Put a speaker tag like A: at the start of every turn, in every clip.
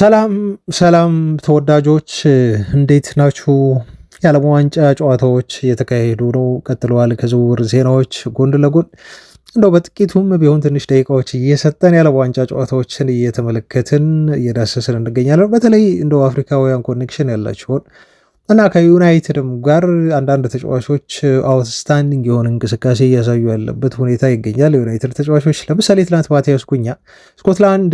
A: ሰላም ሰላም ተወዳጆች እንዴት ናችሁ? የዓለም ዋንጫ ጨዋታዎች እየተካሄዱ ነው፣ ቀጥለዋል። ከዝውውር ዜናዎች ጎን ለጎን እንደው በጥቂቱም ቢሆን ትንሽ ደቂቃዎች እየሰጠን የዓለም ዋንጫ ጨዋታዎችን እየተመለከትን እየዳሰስን እንገኛለን። በተለይ እንደው አፍሪካውያን ኮኔክሽን ያላቸውን እና ከዩናይትድም ጋር አንዳንድ ተጫዋቾች አውትስታንዲንግ የሆነ እንቅስቃሴ እያሳዩ ያለበት ሁኔታ ይገኛል። የዩናይትድ ተጫዋቾች ለምሳሌ ትናንት ማቲያስ ኩኛ ስኮትላንድ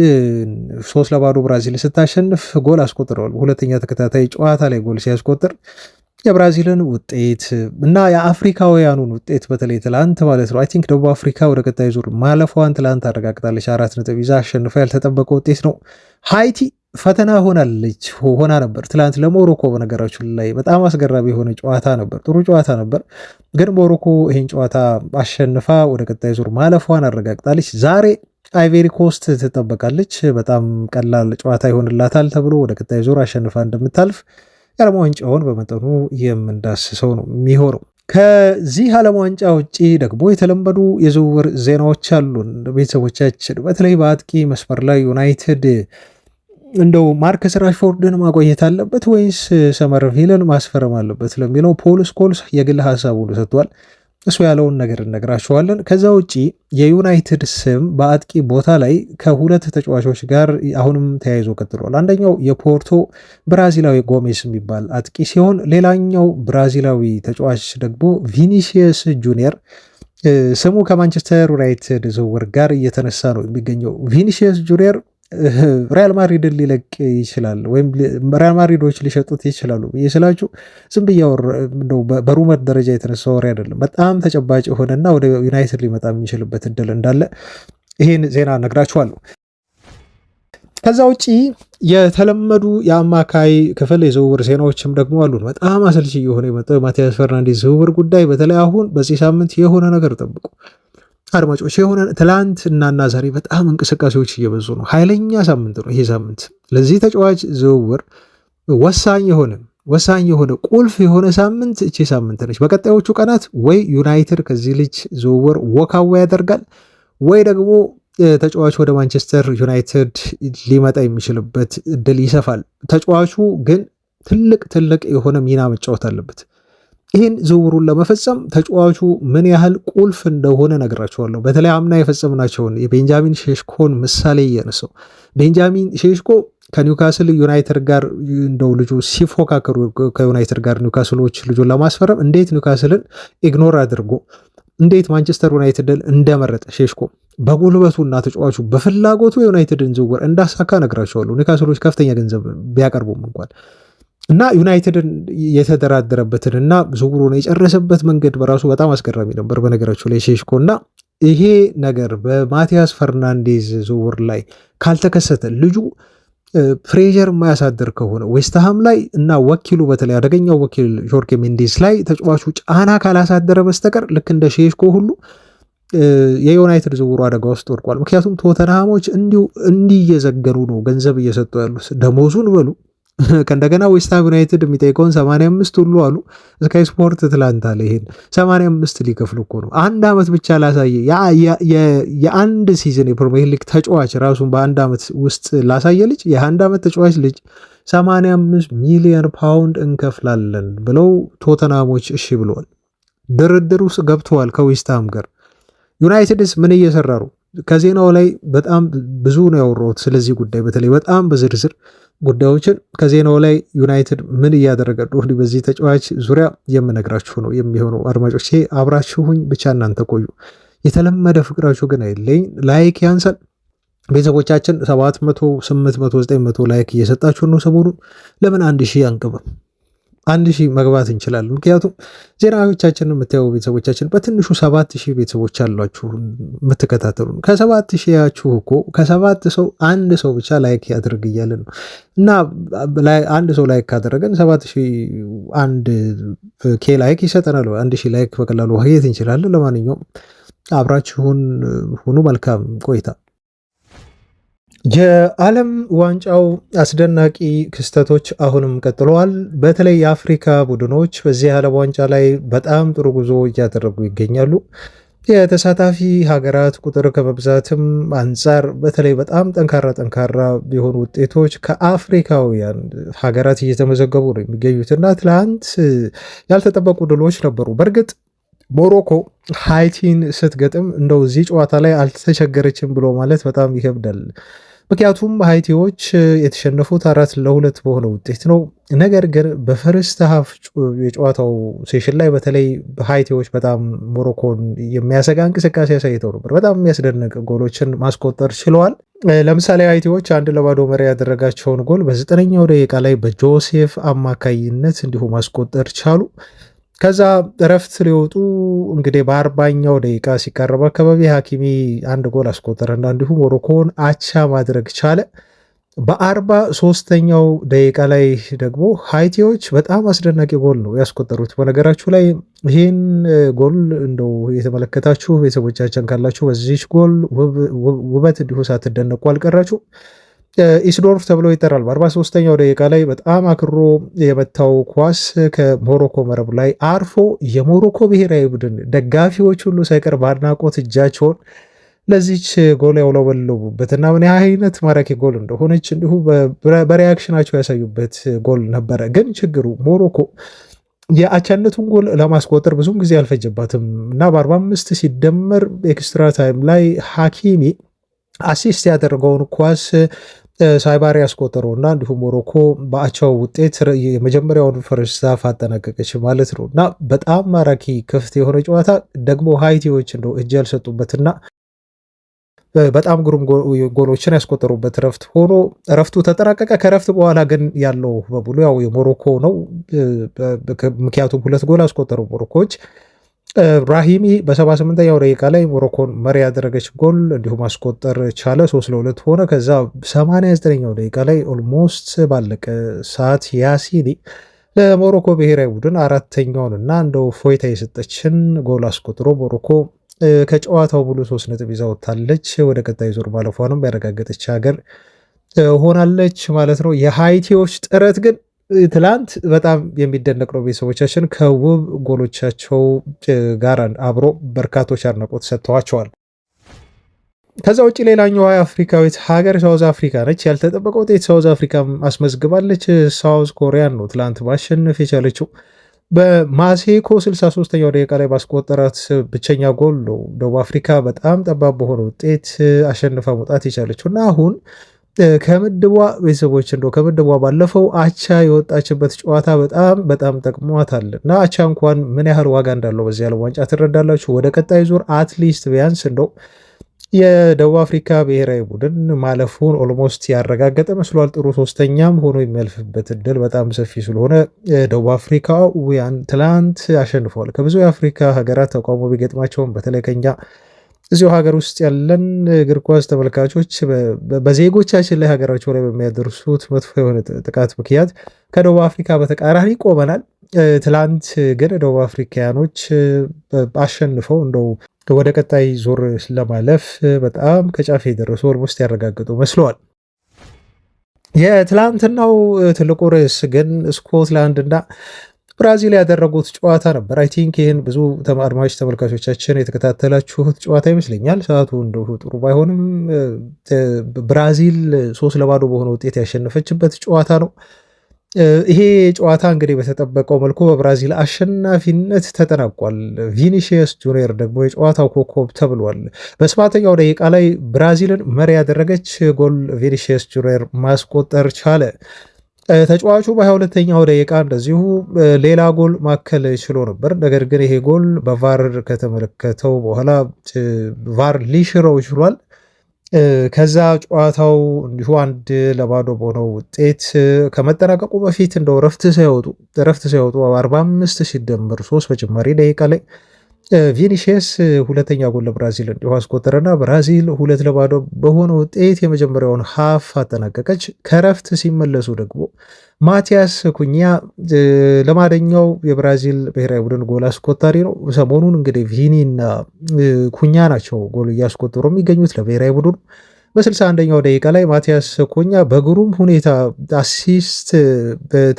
A: 3-0 ብራዚል ስታሸንፍ ጎል አስቆጥረዋል። በሁለተኛ ተከታታይ ጨዋታ ላይ ጎል ሲያስቆጥር የብራዚልን ውጤት እና የአፍሪካውያኑን ውጤት በተለይ ትላንት ማለት ነው። አይ ቲንክ ደቡብ አፍሪካ ወደ ቀጣይ ዙር ማለፏን ትላንት አረጋግጣለች። 4 ነጥብ ይዛ አሸንፋ ያልተጠበቀ ውጤት ነው። ሃይቲ ፈተና ሆና ነበር ትላንት ለሞሮኮ። በነገራችን ላይ በጣም አስገራሚ የሆነ ጨዋታ ነበር፣ ጥሩ ጨዋታ ነበር። ግን ሞሮኮ ይህን ጨዋታ አሸንፋ ወደ ቀጣይ ዙር ማለፏን አረጋግጣለች። ዛሬ አይቬሪ ኮስት ትጠበቃለች። በጣም ቀላል ጨዋታ ይሆንላታል ተብሎ ወደ ቀጣይ ዙር አሸንፋ እንደምታልፍ የዓለም ዋንጫውን በመጠኑ የምንዳስሰው ነው የሚሆነው። ከዚህ ዓለም ዋንጫ ውጭ ደግሞ የተለመዱ የዝውውር ዜናዎች አሉን ቤተሰቦቻችን። በተለይ በአጥቂ መስመር ላይ ዩናይትድ እንደው ማርከስ ራሽፎርድን ማቆየት አለበት ወይስ ሰመርቪልን ማስፈረም አለበት ለሚለው ፖል ስኮልስ የግል ሀሳቡን ሰጥቷል። እሱ ያለውን ነገር እነግራቸዋለን። ከዛ ውጪ የዩናይትድ ስም በአጥቂ ቦታ ላይ ከሁለት ተጫዋቾች ጋር አሁንም ተያይዞ ቀጥሏል። አንደኛው የፖርቶ ብራዚላዊ ጎሜስ የሚባል አጥቂ ሲሆን ሌላኛው ብራዚላዊ ተጫዋች ደግሞ ቪኒሲየስ ጁኒየር ስሙ ከማንቸስተር ዩናይትድ ዝውውር ጋር እየተነሳ ነው የሚገኘው። ቪኒሲየስ ጁኒየር ሪያል ማድሪድን ሊለቅ ይችላል ወይም ሪያል ማድሪዶች ሊሸጡት ይችላሉ ስላችሁ ዝም ብዬ በሩመር ደረጃ የተነሳ ወሬ አይደለም። በጣም ተጨባጭ የሆነና ወደ ዩናይትድ ሊመጣ የሚችልበት እድል እንዳለ ይህን ዜና ነግራችኋለሁ። ከዛ ውጪ የተለመዱ የአማካይ ክፍል የዝውውር ዜናዎችም ደግሞ አሉን። በጣም አሰልቺ የሆነ የመጣው የማቲያስ ፈርናንዴዝ ዝውውር ጉዳይ፣ በተለይ አሁን በዚህ ሳምንት የሆነ ነገር ጠብቁ አድማጮች። የሆነ ትላንት እና ዛሬ በጣም እንቅስቃሴዎች እየበዙ ነው። ኃይለኛ ሳምንት ነው ይሄ ሳምንት። ለዚህ ተጫዋች ዝውውር ወሳኝ የሆነ ቁልፍ የሆነ ሳምንት እቺ ሳምንት ነች። በቀጣዮቹ ቀናት ወይ ዩናይትድ ከዚህ ልጅ ዝውውር ወካዋ ያደርጋል ወይ ደግሞ ተጫዋቹ ወደ ማንቸስተር ዩናይትድ ሊመጣ የሚችልበት እድል ይሰፋል። ተጫዋቹ ግን ትልቅ የሆነ ሚና መጫወት አለበት። ይህን ዝውውሩን ለመፈጸም ተጫዋቹ ምን ያህል ቁልፍ እንደሆነ ነግራቸዋለሁ። በተለይ አምና የፈጸምናቸውን የቤንጃሚን ሼሽኮን ምሳሌ እያነሳው ቤንጃሚን ሼሽኮ ከኒውካስል ዩናይትድ ጋር እንደው ልጁ ሲፎካከሩ ከዩናይትድ ጋር ኒውካስሎች ልጁን ለማስፈረም እንዴት ኒውካስልን ኢግኖር አድርጎ እንዴት ማንቸስተር ዩናይትድን እንደመረጠ ሼሽኮ በጉልበቱና ተጫዋቹ በፍላጎቱ የዩናይትድን ዝውውር እንዳሳካ ነግራቸዋለሁ። ኒውካስሎች ከፍተኛ ገንዘብ ቢያቀርቡም እንኳን እና ዩናይትድን የተደራደረበትን እና ዝውውሩን የጨረሰበት መንገድ በራሱ በጣም አስገራሚ ነበር። በነገራችሁ ላይ ሼሽኮ እና ይሄ ነገር በማቲያስ ፈርናንዴዝ ዝውውር ላይ ካልተከሰተ ልጁ ፕሬዠር የማያሳድር ከሆነ ዌስትሃም ላይ እና ወኪሉ በተለይ አደገኛው ወኪል ጆርጌ ሜንዴስ ላይ ተጫዋቹ ጫና ካላሳደረ በስተቀር ልክ እንደ ሼሽኮ ሁሉ የዩናይትድ ዝውውሩ አደጋ ውስጥ ወድቋል። ምክንያቱም ቶተንሃሞች እንዲህ እየዘገኑ ነው ገንዘብ እየሰጡ ያሉት ደሞዙን በሉ ከእንደገና ዌስትሃም ዩናይትድ የሚጠይቀውን 85 ሁሉ አሉ። ስካይ ስፖርት ትላንት አለ ይሄን 85 ሊከፍሉ እኮ ነው። አንድ ዓመት ብቻ ላሳየ የአንድ ሲዝን የፕሪሚየር ሊግ ተጫዋች ራሱን በአንድ ዓመት ውስጥ ላሳየ ልጅ የአንድ ዓመት ተጫዋች ልጅ 85 ሚሊዮን ፓውንድ እንከፍላለን ብለው ቶተናሞች እሺ ብለዋል። ድርድር ውስጥ ገብተዋል ከዌስትሃም ጋር። ዩናይትድስ ምን እየሰራ ነው? ከዜናው ላይ በጣም ብዙ ነው ያወራሁት ስለዚህ ጉዳይ በተለይ በጣም በዝርዝር ጉዳዮችን ከዜናው ላይ ዩናይትድ ምን እያደረገ እንደሆነ በዚህ ተጫዋች ዙሪያ የምነግራችሁ ነው የሚሆነው። አድማጮቼ አብራችሁኝ ብቻ እናንተ ቆዩ። የተለመደ ፍቅራችሁ ግን አይለኝ። ላይክ ያንሳል። ቤተሰቦቻችን 700 800 900 ላይክ እየሰጣችሁ ነው ሰሞኑን። ለምን 1000 አንቅብም? 1000 መግባት እንችላለን። ምክንያቱም ዜናዎቻችንን የምታየው ቤተሰቦቻችን በትንሹ 7000 ቤተሰቦች አሏችሁ የምትከታተሉ። ከ7000 እኮ ከ7 ሰው አንድ ሰው ብቻ ላይክ ያድርግ እያለን ነው እና አንድ ሰው ላይክ ካደረገን 7000 አንድ ኬ ላይክ ይሰጠናል። 1000 ላይክ በቀላሉ ማግኘት እንችላለን። ለማንኛውም አብራችሁን ሁኑ። መልካም ቆይታ። የዓለም ዋንጫው አስደናቂ ክስተቶች አሁንም ቀጥለዋል። በተለይ የአፍሪካ ቡድኖች በዚህ የዓለም ዋንጫ ላይ በጣም ጥሩ ጉዞ እያደረጉ ይገኛሉ። የተሳታፊ ሀገራት ቁጥር ከመብዛትም አንጻር በተለይ በጣም ጠንካራ የሆኑ ውጤቶች ከአፍሪካውያን ሀገራት እየተመዘገቡ ነው የሚገኙትና ትላንት ያልተጠበቁ ድሎች ነበሩ። በእርግጥ ሞሮኮ ሃይቲን ስትገጥም እንደው እዚህ ጨዋታ ላይ አልተቸገረችም ብሎ ማለት በጣም ይከብዳል። ምክንያቱም ሃይቲዎች የተሸነፉት 4-2 በሆነ ውጤት ነው። ነገር ግን በፈርስት ሀፍ የጨዋታው ሴሽን ላይ በተለይ ሃይቲዎች በጣም ሞሮኮን የሚያሰጋ እንቅስቃሴ ያሳይተው ነበር። በጣም የሚያስደንቅ ጎሎችን ማስቆጠር ችለዋል። ለምሳሌ ሃይቲዎች 1-0 መሪ ያደረጋቸውን ጎል በ9ኛው ደቂቃ ላይ በጆሴፍ አማካይነት እንዲሁ ማስቆጠር ቻሉ። ከዛ እረፍት ሊወጡ እንግዲህ በ40ኛው ደቂቃ ሲቃረብ አካባቢ ሀኪሚ አንድ ጎል አስቆጠረና እንዲሁ ሞሮኮን አቻ ማድረግ ቻለ። በ43ኛው ደቂቃ ላይ ደግሞ ሃይቲዎች በጣም አስደናቂ ጎል ነው ያስቆጠሩት። በነገራችሁ ላይ ይህን ጎል እንደው የተመለከታችሁ ቤተሰቦቻችን ካላችሁ በዚች ጎል ውበት እንዲሁ ሳትደነቁ አልቀራችሁ። ኢስዶርፍ ተብሎ ይጠራል። በ43ኛው ደቂቃ ላይ በጣም አክሮ የመታው ኳስ ከሞሮኮ መረብ ላይ አርፎ የሞሮኮ ብሔራዊ ቡድን ደጋፊዎች ሁሉ ሳይቀር በአድናቆት እጃቸውን ለዚች ጎል ያውለበለቡበትና ምን አይነት ማራኪ ጎል እንደሆነች እንዲሁ በሪያክሽናቸው ያሳዩበት ጎል ነበረ። ግን ችግሩ ሞሮኮ የአቻነቱን ጎል ለማስቆጠር ብዙም ጊዜ አልፈጀባትም እና በ45 ሲደመር ኤክስትራ ታይም ላይ ሀኪሚ አሲስት ያደረገውን ኳስ ሳይባሪ ያስቆጠረው እና እንዲሁም ሞሮኮ በአቻው ውጤት የመጀመሪያውን ፈርስት ሃፍ አጠናቀቀች ማለት ነው እና በጣም ማራኪ ክፍት የሆነ ጨዋታ ደግሞ ሃይቲዎች እንደው እጅ ያልሰጡበትና በጣም ግሩም ጎሎችን ያስቆጠሩበት ረፍት ሆኖ ረፍቱ ተጠናቀቀ። ከረፍት በኋላ ግን ያለው በሙሉ ያው የሞሮኮ ነው። ምክንያቱም 2 ጎል ያስቆጠሩ ሞሮኮዎች ብራሂሚ በ78ኛው ደቂቃ ላይ ሞሮኮን መሪ ያደረገች ጎል እንዲሁም ማስቆጠር ቻለ። 3-2 ሆነ። ከዛ 89ኛው ደቂቃ ላይ ኦልሞስት ባለቀ ሰዓት ያሲኒ ለሞሮኮ ብሔራዊ ቡድን 4ኛውን እና እንደው ፎይታ የሰጠችን ጎል አስቆጥሮ ሞሮኮ ከጨዋታው ሙሉ 3 ነጥብ ይዛ ወጥታለች። ወደ ቀጣይ ዙር ማለፏንም ያረጋገጠች ሀገር ሆናለች ማለት ነው። የሃይቲዎች ጥረት ግን ትላንት በጣም የሚደነቅ ነው። ቤተሰቦቻችን ከውብ ጎሎቻቸው ጋር አብሮ በርካቶች አድናቆት ሰጥተዋቸዋል። ከዛ ውጭ ሌላኛዋ አፍሪካዊት ሀገር ሳውዝ አፍሪካ ነች። ያልተጠበቀ ውጤት ሳውዝ አፍሪካ አስመዝግባለች። ሳውዝ ኮሪያን ነው ትላንት ማሸነፍ የቻለችው። በማሴኮ 63ኛው ደቂቃ ላይ ባስቆጠራት ብቸኛ ጎል ነው ደቡብ አፍሪካ በጣም ጠባብ በሆነ ውጤት አሸንፋ መውጣት የቻለችው እና አሁን ከምድቧ ቤተሰቦች እንደው ከምድቧ ባለፈው አቻ የወጣችበት ጨዋታ በጣም ጠቅሟታል እና አቻ እንኳን ምን ያህል ዋጋ እንዳለው በዚህ ዓለም ዋንጫ ትረዳላችሁ። ወደ ቀጣይ ዙር አትሊስት ቢያንስ እንደው የደቡብ አፍሪካ ብሔራዊ ቡድን ማለፉን ኦልሞስት ያረጋገጠ መስሏል። ጥሩ ሶስተኛም ሆኖ የሚያልፍበት እድል በጣም ሰፊ ስለሆነ ደቡብ አፍሪካውያን ትላንት አሸንፈዋል። ከብዙ የአፍሪካ ሀገራት ተቃውሞ ቢገጥማቸውም በተለይ ከኛ እዚሁ ሀገር ውስጥ ያለን እግር ኳስ ተመልካቾች በዜጎቻችን ላይ ሀገራቸው ላይ በሚያደርሱት መጥፎ የሆነ ጥቃት ምክንያት ከደቡብ አፍሪካ በተቃራኒ ቆመናል። ትላንት ግን ደቡብ አፍሪካውያኖች አሸንፈው እንደው ወደ ቀጣይ ዙር ለማለፍ በጣም ከጫፍ የደረሱ ኦልሞስት ያረጋግጡ መስለዋል። የትላንትናው ትልቁ ርዕስ ግን ስኮትላንድ እና ብራዚል ያደረጉት ጨዋታ ነበር። አይ ቲንክ ይህን ብዙ አድማጭ ተመልካቾቻችን የተከታተላችሁት ጨዋታ ይመስለኛል። ሰዓቱ እንደሁ ጥሩ ባይሆንም ብራዚል 3-0 በሆነ ውጤት ያሸነፈችበት ጨዋታ ነው። ይሄ ጨዋታ እንግዲህ በተጠበቀው መልኩ በብራዚል አሸናፊነት ተጠናቋል። ቪኒሺየስ ጁኒየር ደግሞ የጨዋታው ኮከብ ተብሏል። በ7ኛው ደቂቃ ላይ ብራዚልን መሪ ያደረገች ጎል ቪኒሺየስ ጁኒየር ማስቆጠር ቻለ። ተጫዋቹ በ22ኛው ደቂቃ እንደዚሁ ሌላ ጎል ማከል ችሎ ነበር። ነገር ግን ይሄ ጎል በቫር ከተመለከተው በኋላ ቫር ሊሽረው ችሏል። ከዛ ጨዋታው እንዲሁ 1-0 በሆነው ውጤት ከመጠናቀቁ በፊት እንደው ረፍት ሳይወጡ 45 ሲደመር 3 በጭማሪ ደቂቃ ላይ ቪኒሺየስ ሁለተኛ ጎል ለብራዚል እንዲሁ አስቆጠረና ብራዚል 2-0 በሆነ ውጤት የመጀመሪያውን ሀፍ አጠናቀቀች። ከረፍት ሲመለሱ ደግሞ ማቲያስ ኩኛ ለማደኛው የብራዚል ብሔራዊ ቡድን ጎል አስቆጣሪ ነው። ሰሞኑን እንግዲህ ቪኒ እና ኩኛ ናቸው ጎል እያስቆጠሩ የሚገኙት ለብሔራዊ ቡድኑ። በ61ኛው ደቂቃ ላይ ማቲያስ ኩኛ በግሩም ሁኔታ አሲስት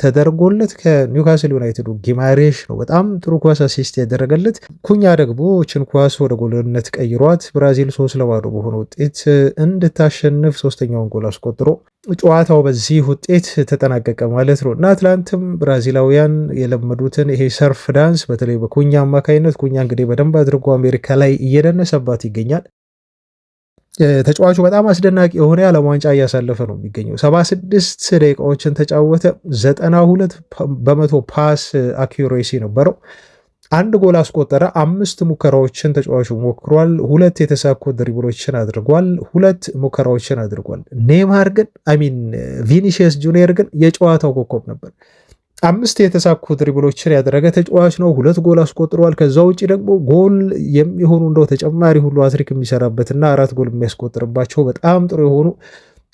A: ተደርጎለት ከኒውካስል ዩናይትዱ ጊማሬሽ ነው በጣም ጥሩ ኳስ አሲስት ያደረገለት። ኩኛ ደግሞ ችን ኳስ ወደ ጎልነት ቀይሯት ብራዚል 3-0 በሆነ ውጤት እንድታሸንፍ ሶስተኛውን ጎል አስቆጥሮ ጨዋታው በዚህ ውጤት ተጠናቀቀ ማለት ነው እና ትላንትም ብራዚላውያን የለመዱትን ይሄ ሰርፍ ዳንስ በተለይ በኩኛ አማካኝነት ኩኛ እንግዲህ በደንብ አድርጎ አሜሪካ ላይ እየደነሰባት ይገኛል። ተጫዋቹ በጣም አስደናቂ የሆነ የዓለም ዋንጫ እያሳለፈ ነው የሚገኘው። 76 ደቂቃዎችን ተጫወተ። 92% ፓስ አኪዩሬሲ ነበረው። አንድ ጎል አስቆጠረ። 5 ሙከራዎችን ተጫዋቹ ሞክሯል። 2 የተሳኩ ድሪብሎችን አድርጓል። 2 ሙከራዎችን አድርጓል። ኔይማር ግን ቪኒሺየስ ጁኒየር ግን የጨዋታው ኮከብ ነበር። 5 የተሳኩ ድሪብሎችን ያደረገ ተጫዋች ነው። 2 ጎል አስቆጥሯል። ከዛ ውጭ ደግሞ ጎል የሚሆኑ እንደው ተጨማሪ ሁሉ አትሪክ የሚሰራበትና 4 ጎል የሚያስቆጥርባቸው በጣም ጥሩ የሆኑ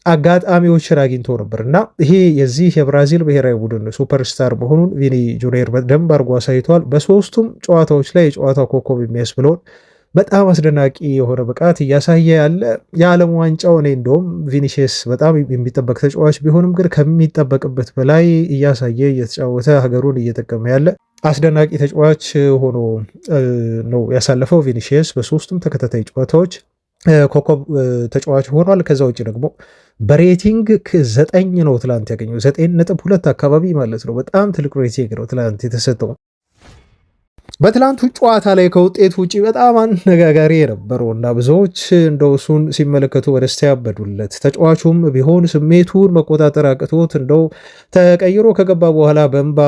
A: አጋጣሚዎችን አግኝቶ ነበር እና ይሄ የዚህ የብራዚል ብሔራዊ ቡድን ሱፐርስታር መሆኑን ቪኒ ጁኒየር በደንብ አድርጎ አሳይተዋል። በሶስቱም ጨዋታዎች ላይ የጨዋታው ኮከብ የሚያስብለውን በጣም አስደናቂ የሆነ ብቃት እያሳየ ያለ የዓለም ዋንጫው እኔ እንደውም ቪኒሺየስ በጣም የሚጠበቅ ተጫዋች ቢሆንም ግን ከሚጠበቅበት በላይ እያሳየ እየተጫወተ ሀገሩን እየጠቀመ ያለ አስደናቂ ተጫዋች ሆኖ ነው ያሳለፈው። ቪኒሺየስ በሶስቱም ተከታታይ ጨዋታዎች ኮከብ ተጫዋች ሆኗል። ከዛ ውጭ ደግሞ በሬቲንግ 9 ነው ትላንት ያገኘው 9.2 አካባቢ ማለት ነው። በጣም ትልቅ ሬቲንግ ነው ትላንት የተሰጠው። በትላንቱ ጨዋታ ላይ ከውጤቱ ውጭ በጣም አነጋጋሪ የነበረው እና ብዙዎች እንደው እሱን ሲመለከቱ በደስታ ያበዱለት ተጫዋቹም ቢሆን ስሜቱን መቆጣጠር አቅቶት እንደው ተቀይሮ ከገባ በኋላ በእንባ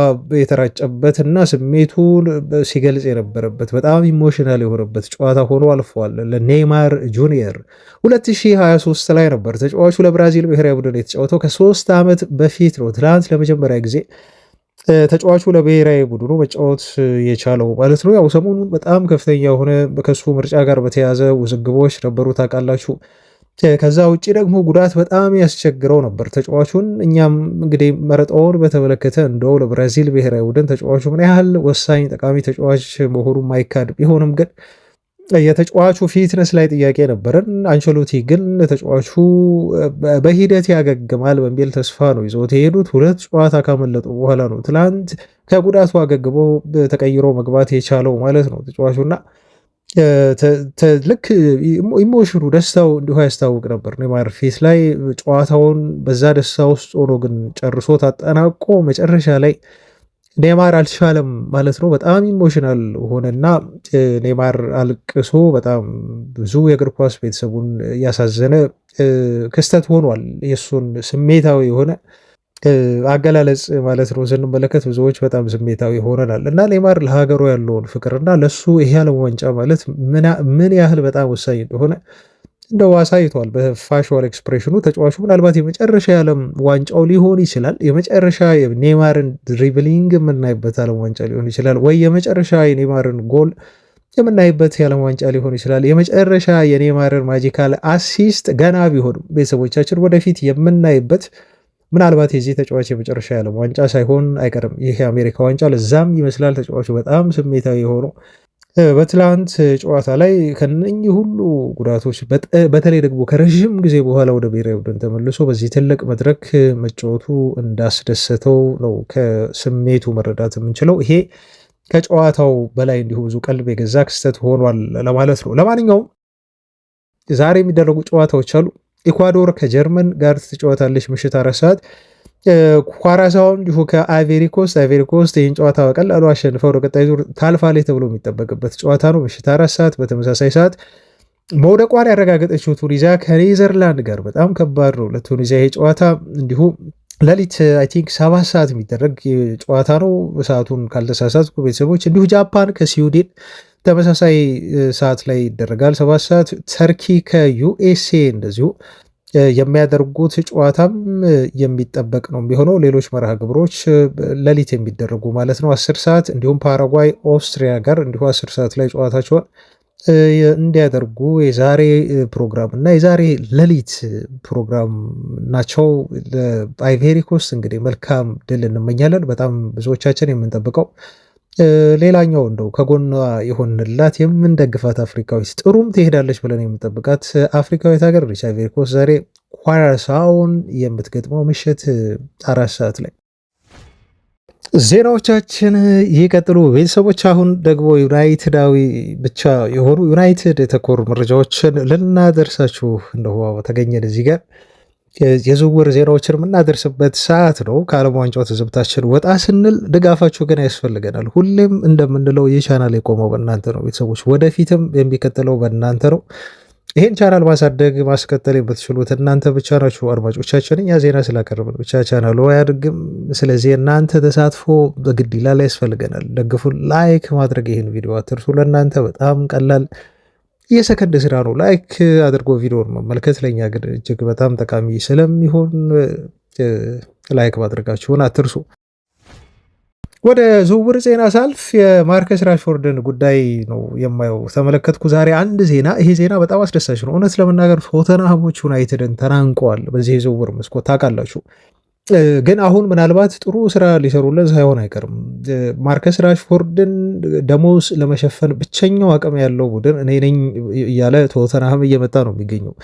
A: የተራጨበት እና ስሜቱን ሲገልጽ የነበረበት በጣም ኢሞሽናል የሆነበት ጨዋታ ሆኖ አልፏል። ለኔይማር ጁኒየር 2023 ላይ ነበር ተጫዋቹ ለብራዚል ብሔራዊ ቡድን የተጫወተው ከ3 ዓመት በፊት ነው። ትላንት ለመጀመሪያ ጊዜ ተጫዋቹ ለብሔራዊ ቡድኑ መጫወት የቻለው ማለት ነው። ያው ሰሞኑን በጣም ከፍተኛ የሆነ ከሱ ምርጫ ጋር በተያያዘ ውዝግቦች ነበሩ ታውቃላችሁ። ከዛ ውጭ ደግሞ ጉዳት በጣም ያስቸግረው ነበር ተጫዋቹን። እኛም እንግዲህ መረጣውን በተመለከተ እንደው ለብራዚል ብሔራዊ ቡድን ተጫዋቹ ምን ያህል ወሳኝ ጠቃሚ ተጫዋች መሆኑ ማይካድ ቢሆንም ግን የተጫዋቹ ፊትነስ ላይ ጥያቄ ነበረን። አንቸሎቲ ግን ተጫዋቹ በሂደት ያገግማል በሚል ተስፋ ነው ይዘውት የሄዱት። 2 ጨዋታ ካመለጡ በኋላ ነው ትላንት ከጉዳቱ አገግሞ ተቀይሮ መግባት የቻለው ማለት ነው ተጫዋቹና ልክ ኢሞሽኑ ደስታው እንዲሁ ያስታውቅ ነበር ኔይማር ፊት ላይ። ጨዋታውን በዛ ደስታ ውስጥ ሆኖ ግን ጨርሶ ታጠናቆ መጨረሻ ላይ ኔይማር አልቻለም ማለት ነው። በጣም ኢሞሽናል ሆነና ኔይማር አልቅሶ በጣም ብዙ የእግር ኳስ ቤተሰቡን ያሳዘነ ክስተት ሆኗል። የእሱን ስሜታዊ የሆነ አገላለጽ ማለት ነው ስንመለከት ብዙዎች በጣም ስሜታዊ ሆነናል እና ኔይማር ለሀገሩ ያለውን ፍቅርና ለሱ ይሄ ዓለም ዋንጫ ማለት ምን ያህል በጣም ወሳኝ እንደሆነ እንደው አሳይቷል በፋሽዋል ኤክስፕሬሽኑ። ተጫዋቹ ምናልባት የመጨረሻ የዓለም ዋንጫው ሊሆን ይችላል። የመጨረሻ የኔይማርን ድሪብሊንግ የምናይበት ዓለም ዋንጫ ሊሆን ይችላል፣ ወይ የመጨረሻ የኔይማርን ጎል የምናይበት የዓለም ዋንጫ ሊሆን ይችላል። የመጨረሻ የኔይማርን ማጂካል አሲስት ገና ቢሆንም ቤተሰቦቻችን ወደፊት የምናይበት ምናልባት የዚህ ተጫዋች የመጨረሻ የዓለም ዋንጫ ሳይሆን አይቀርም ይህ የአሜሪካ ዋንጫ። ለዛም ይመስላል ተጫዋቹ በጣም ስሜታዊ የሆነው በትላንት ጨዋታ ላይ ከነኚህ ሁሉ ጉዳቶች በተለይ ደግሞ ከረዥም ጊዜ በኋላ ወደ ብሔራዊ ቡድን ተመልሶ በዚህ ትልቅ መድረክ መጫወቱ እንዳስደሰተው ነው ከስሜቱ መረዳት የምንችለው። ይሄ ከጨዋታው በላይ እንዲሁ ብዙ ቀልብ የገዛ ክስተት ሆኗል ለማለት ነው። ለማንኛውም ዛሬ የሚደረጉ ጨዋታዎች አሉ። ኢኳዶር ከጀርመን ጋር ትጫወታለች ምሽት 4 ሰዓት። ኳራሳው እንዲሁ ከአይቬሪ ኮስት ይህን ጨዋታ በቀላሉ አሸንፈው ወደ ቀጣይ ዙር ታልፋለች ተብሎ የሚጠበቅበት ጨዋታ ነው። ምሽት 4 ሰዓት በተመሳሳይ ሰዓት መውደቋን ያረጋገጠችው ቱኒዚያ ከኔዘርላንድ ጋር በጣም ከባድ ነው ለቱኒዚያ ይሄ ጨዋታ። እንዲሁ ሌሊት አይ ቲንክ 7 ሰዓት የሚደረግ ጨዋታ ነው ሰዓቱን ካልተሳሳትኩ ቤተሰቦች። እንዲሁ ጃፓን ከስዊድን ተመሳሳይ ሰዓት ላይ ይደረጋል 7 ሰዓት። ተርኪ ከዩኤስኤ እንደዚሁ የሚያደርጉት ጨዋታም የሚጠበቅ ነው የሚሆነው። ሌሎች መርሃ ግብሮች ሌሊት የሚደረጉ ማለት ነው 10 ሰዓት። እንዲሁም ፓራጓይ ኦስትሪያ ጋር እንዲሁ 10 ሰዓት ላይ ጨዋታቸውን እንዲያደርጉ የዛሬ ፕሮግራም እና የዛሬ ሌሊት ፕሮግራም ናቸው። ለአይቬሪ ኮስት እንግዲህ መልካም ድል እንመኛለን። በጣም ብዙዎቻችን የምንጠብቀው ሌላኛው እንደው ከጎኗ የሆንላት የምንደግፋት አፍሪካዊት ጥሩም ትሄዳለች ብለን የምንጠብቃት አፍሪካዊት ሀገር ነች አይቮሪ ኮስት ዛሬ ኳራሳውን የምትገጥመው ምሽት 4 ሰዓት ላይ። ዜናዎቻችን ይቀጥሉ ቤተሰቦች። አሁን ደግሞ ዩናይትዳዊ ብቻ የሆኑ ዩናይትድ የተኮሩ መረጃዎችን ልናደርሳችሁ እንደሆ ተገኘን እዚህ ጋር የዝውውር ዜናዎችን የምናደርስበት ሰዓት ነው። ከዓለም ዋንጫው ትዝብታችን ወጣ ስንል ድጋፋችሁ ግን ያስፈልገናል። ሁሌም እንደምንለው ይህ ቻናል የቆመው በእናንተ ነው ቤተሰቦች፣ ወደፊትም የሚቀጥለው በእናንተ ነው። ይህን ቻናል ማሳደግ ማስቀጠል የምትችሉት እናንተ ብቻ ናችሁ አድማጮቻችን። እኛ ዜና ስላቀረብን ብቻ ቻናሉ አያድግም። ስለዚህ እናንተ ተሳትፎ በግድ ይላል፣ ያስፈልገናል። ደግፉን። ላይክ ማድረግ ይህን ቪዲዮ አትርሱ። ለእናንተ በጣም ቀላል የሰከንድ ስራ ነው። ላይክ አድርጎ ቪዲዮን መመልከት ለኛ ግን እጅግ በጣም ጠቃሚ ስለሚሆን ላይክ ማድረጋችሁን አትርሱ። ወደ ዝውውር ዜና ሳልፍ የማርከስ ራሽፎርድን ጉዳይ ነው የማየው። ተመለከትኩ ዛሬ አንድ ዜና። ይሄ ዜና በጣም አስደሳች ነው እውነት ለመናገር። ቶተንሃሞች ዩናይትድን ተናንቀዋል በዚህ የዝውውር መስኮት ታውቃላችሁ። ግን አሁን ምናልባት ጥሩ ስራ ሊሰሩለት ሳይሆን አይቀርም። ማርከስ ራሽፎርድን ደሞዝ ለመሸፈን ብቸኛው አቅም ያለው ቡድን እኔ ነኝ እያለ ቶተንሃም እየመጣ ነው የሚገኘው።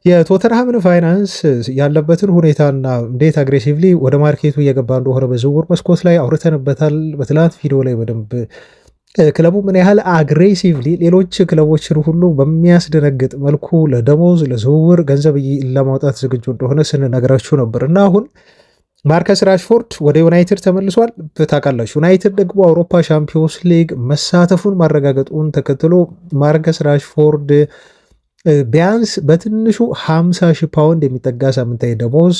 A: የቶተንሃምን ፋይናንስ ያለበትን ሁኔታና እንዴት አግሬሲቭሊ ወደ ማርኬቱ እየገባ እንደሆነ በዝውውር መስኮት ላይ አውርተንበታል። በትላንት ቪዲዮ ላይ በደንብ ክለቡ ምን ያህል አግሬሲቭሊ ሌሎች ክለቦችን ሁሉ በሚያስደነግጥ መልኩ ለደሞዝ ለዝውውር ገንዘብ ለማውጣት ዝግጁ እንደሆነ ስንነግራችሁ ነበር እና አሁን ማርከስ ራሽፎርድ ወደ ዩናይትድ ተመልሷል። ታውቃላችሁ ዩናይትድ ደግሞ አውሮፓ ሻምፒዮንስ ሊግ መሳተፉን ማረጋገጡን ተከትሎ ማርከስ ራሽፎርድ ቢያንስ በትንሹ 50 ሺህ ፓውንድ የሚጠጋ ሳምንታዊ ደሞዝ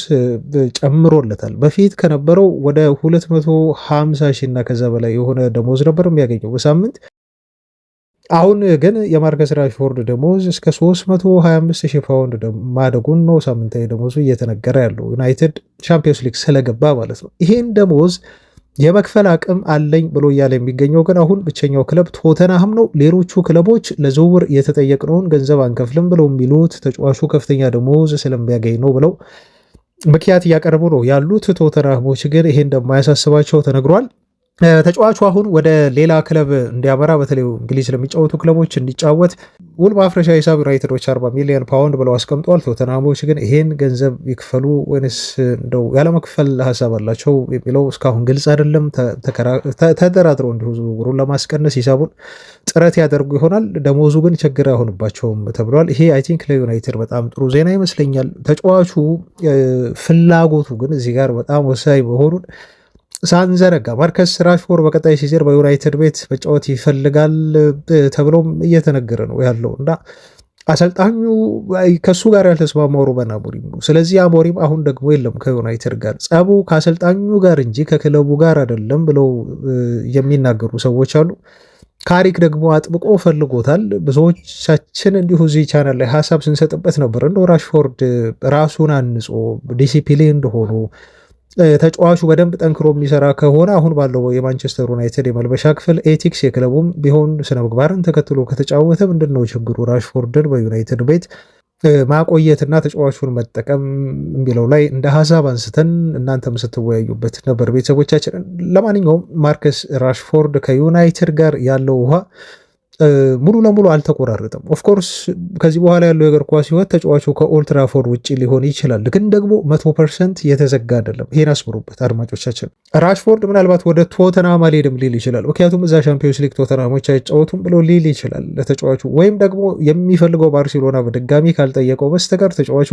A: ጨምሮለታል። በፊት ከነበረው ወደ 250 ሺህ እና ከዛ በላይ የሆነ ደሞዝ ነበር የሚያገኘው በሳምንት። አሁን ግን የማርከስ ራሽፎርድ ደሞዝ እስከ 325 ሺህ ፓውንድ ማደጉን ነው ሳምንታዊ ደሞዙ እየተነገረ ያለው ዩናይትድ ቻምፒዮንስ ሊግ ስለገባ ማለት ነው። ይሄን ደሞዝ የመክፈል አቅም አለኝ ብሎ እያለ የሚገኘው ግን አሁን ብቸኛው ክለብ ቶተንሃም ነው። ሌሎቹ ክለቦች ለዝውውር የተጠየቅነውን ገንዘብ አንከፍልም ብለው የሚሉት ተጫዋቹ ከፍተኛ ደሞዝ ስለሚያገኝ ነው ብለው ምክንያት እያቀረቡ ነው ያሉት። ቶተንሃሞች ግን ይሄ እንደማያሳስባቸው ተነግሯል። ተጫዋቹ አሁን ወደ ሌላ ክለብ እንዲያመራ በተለይ እንግሊዝ ለሚጫወቱ ክለቦች እንዲጫወት ውል ማፍረሻ ሂሳብ ዩናይትዶች 40 ሚሊዮን ፓውንድ ብለው አስቀምጧል። ቶተንሃሞች ግን ይሄን ገንዘብ ይክፈሉ ወይንስ እንደው ያለመክፈል ሀሳብ አላቸው የሚለው እስካሁን ግልጽ አይደለም። ተደራድረው እንዲሁ ዝውውሩን ለማስቀነስ ሂሳቡን ጥረት ያደርጉ ይሆናል። ደሞዙ ግን ችግር አይሆንባቸውም ተብሏል። ይሄ አይ ቲንክ ለዩናይትድ በጣም ጥሩ ዜና ይመስለኛል። ተጫዋቹ ፍላጎቱ ግን እዚህ ጋር በጣም ወሳኝ መሆኑን ሳንዘነጋ ማርከስ ራሽፎርድ በቀጣይ ሲዝን በዩናይትድ ቤት መጫወት ይፈልጋል ተብሎም እየተነገረ ነው ያለው እና አሰልጣኙ ከሱ ጋር ያልተስማማው ሩበን አሞሪም ነው። ስለዚህ አሞሪም አሁን ደግሞ የለም ከዩናይትድ ጋር ጸቡ ከአሰልጣኙ ጋር እንጂ ከክለቡ ጋር አይደለም ብለው የሚናገሩ ሰዎች አሉ። ካሪክ ደግሞ አጥብቆ ፈልጎታል። ብዙዎቻችን እንዲሁ እዚህ ቻናል ላይ ሀሳብ ስንሰጥበት ነበር እንደው ራሽፎርድ ራሱን አንጾ ዲሲፕሊን እንደሆኑ ተጫዋቹ በደንብ ጠንክሮ የሚሰራ ከሆነ አሁን ባለው የማንቸስተር ዩናይትድ የመልበሻ ክፍል ኤቲክስ የክለቡም ቢሆን ስነ ምግባርን ተከትሎ ከተጫወተ ምንድነው ችግሩ ራሽፎርድን በዩናይትድ ቤት ማቆየትና ተጫዋቹን መጠቀም የሚለው ላይ እንደ ሀሳብ አንስተን እናንተም ስትወያዩበት ነበር ቤተሰቦቻችን። ለማንኛውም ማርከስ ራሽፎርድ ከዩናይትድ ጋር ያለው ውሃ ሙሉ ለሙሉ አልተቆራረጠም። ኦፍኮርስ ከዚህ በኋላ ያለው የእግር ኳስ ህይወት ተጫዋቹ ከኦልትራፎርድ ውጭ ሊሆን ይችላል፣ ግን ደግሞ 100% የተዘጋ አይደለም። ይሄን አስምሩበት አድማጮቻችን። ራሽፎርድ ምናልባት ወደ ቶተንሃም አልሄድም ሊል ይችላል፣ ምክንያቱም እዛ ሻምፒዮንስ ሊግ ቶተንሃሞች አይጫወቱም ብሎ ሊል ይችላል ለተጫዋቹ፣ ወይም ደግሞ የሚፈልገው ባርሴሎና በድጋሚ ካልጠየቀው በስተቀር ተጫዋቹ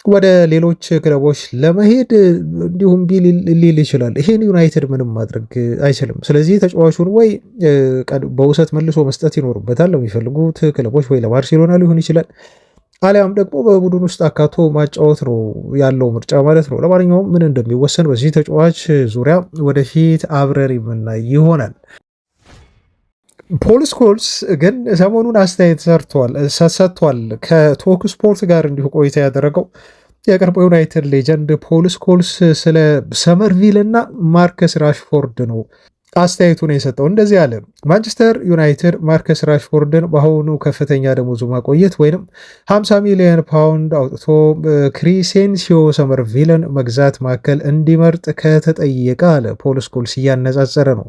A: ወደ ሌሎች ክለቦች ለመሄድ እንዲሁም ሊል ይችላል። ይሄን ዩናይትድ ምንም ማድረግ አይችልም። ስለዚህ ተጫዋቹን ወይ በውሰት መልሶ መስጠት ይኖርበታል ለሚፈልጉት ክለቦች፣ ወይ ለባርሴሎና ሊሆን ይችላል፣ አሊያም ደግሞ በቡድን ውስጥ አካቶ ማጫወት ነው ያለው ምርጫ ማለት ነው። ለማንኛውም ምን እንደሚወሰን በዚህ ተጫዋች ዙሪያ ወደፊት አብረን የምናይ ይሆናል። ፖል ስኮልስ ግን ሰሞኑን አስተያየት ሰጥቷል። ከቶክ ስፖርት ጋር እንዲሁ ቆይታ ያደረገው የቅርቡ ዩናይትድ ሌጀንድ ፖል ስኮልስ ስለ ሰመርቪል እና ማርከስ ራሽፎርድ ነው አስተያየቱን የሰጠው። እንደዚህ አለ። ማንቸስተር ዩናይትድ ማርከስ ራሽፎርድን በአሁኑ ከፍተኛ ደሞዙ ማቆየት ወይም 50 ሚሊዮን ፓውንድ አውጥቶ ክሪሴንሲዮ ሰመርቪልን መግዛት መካከል እንዲመርጥ ከተጠየቀ አለ ፖል ስኮልስ እያነጻጸረ ነው።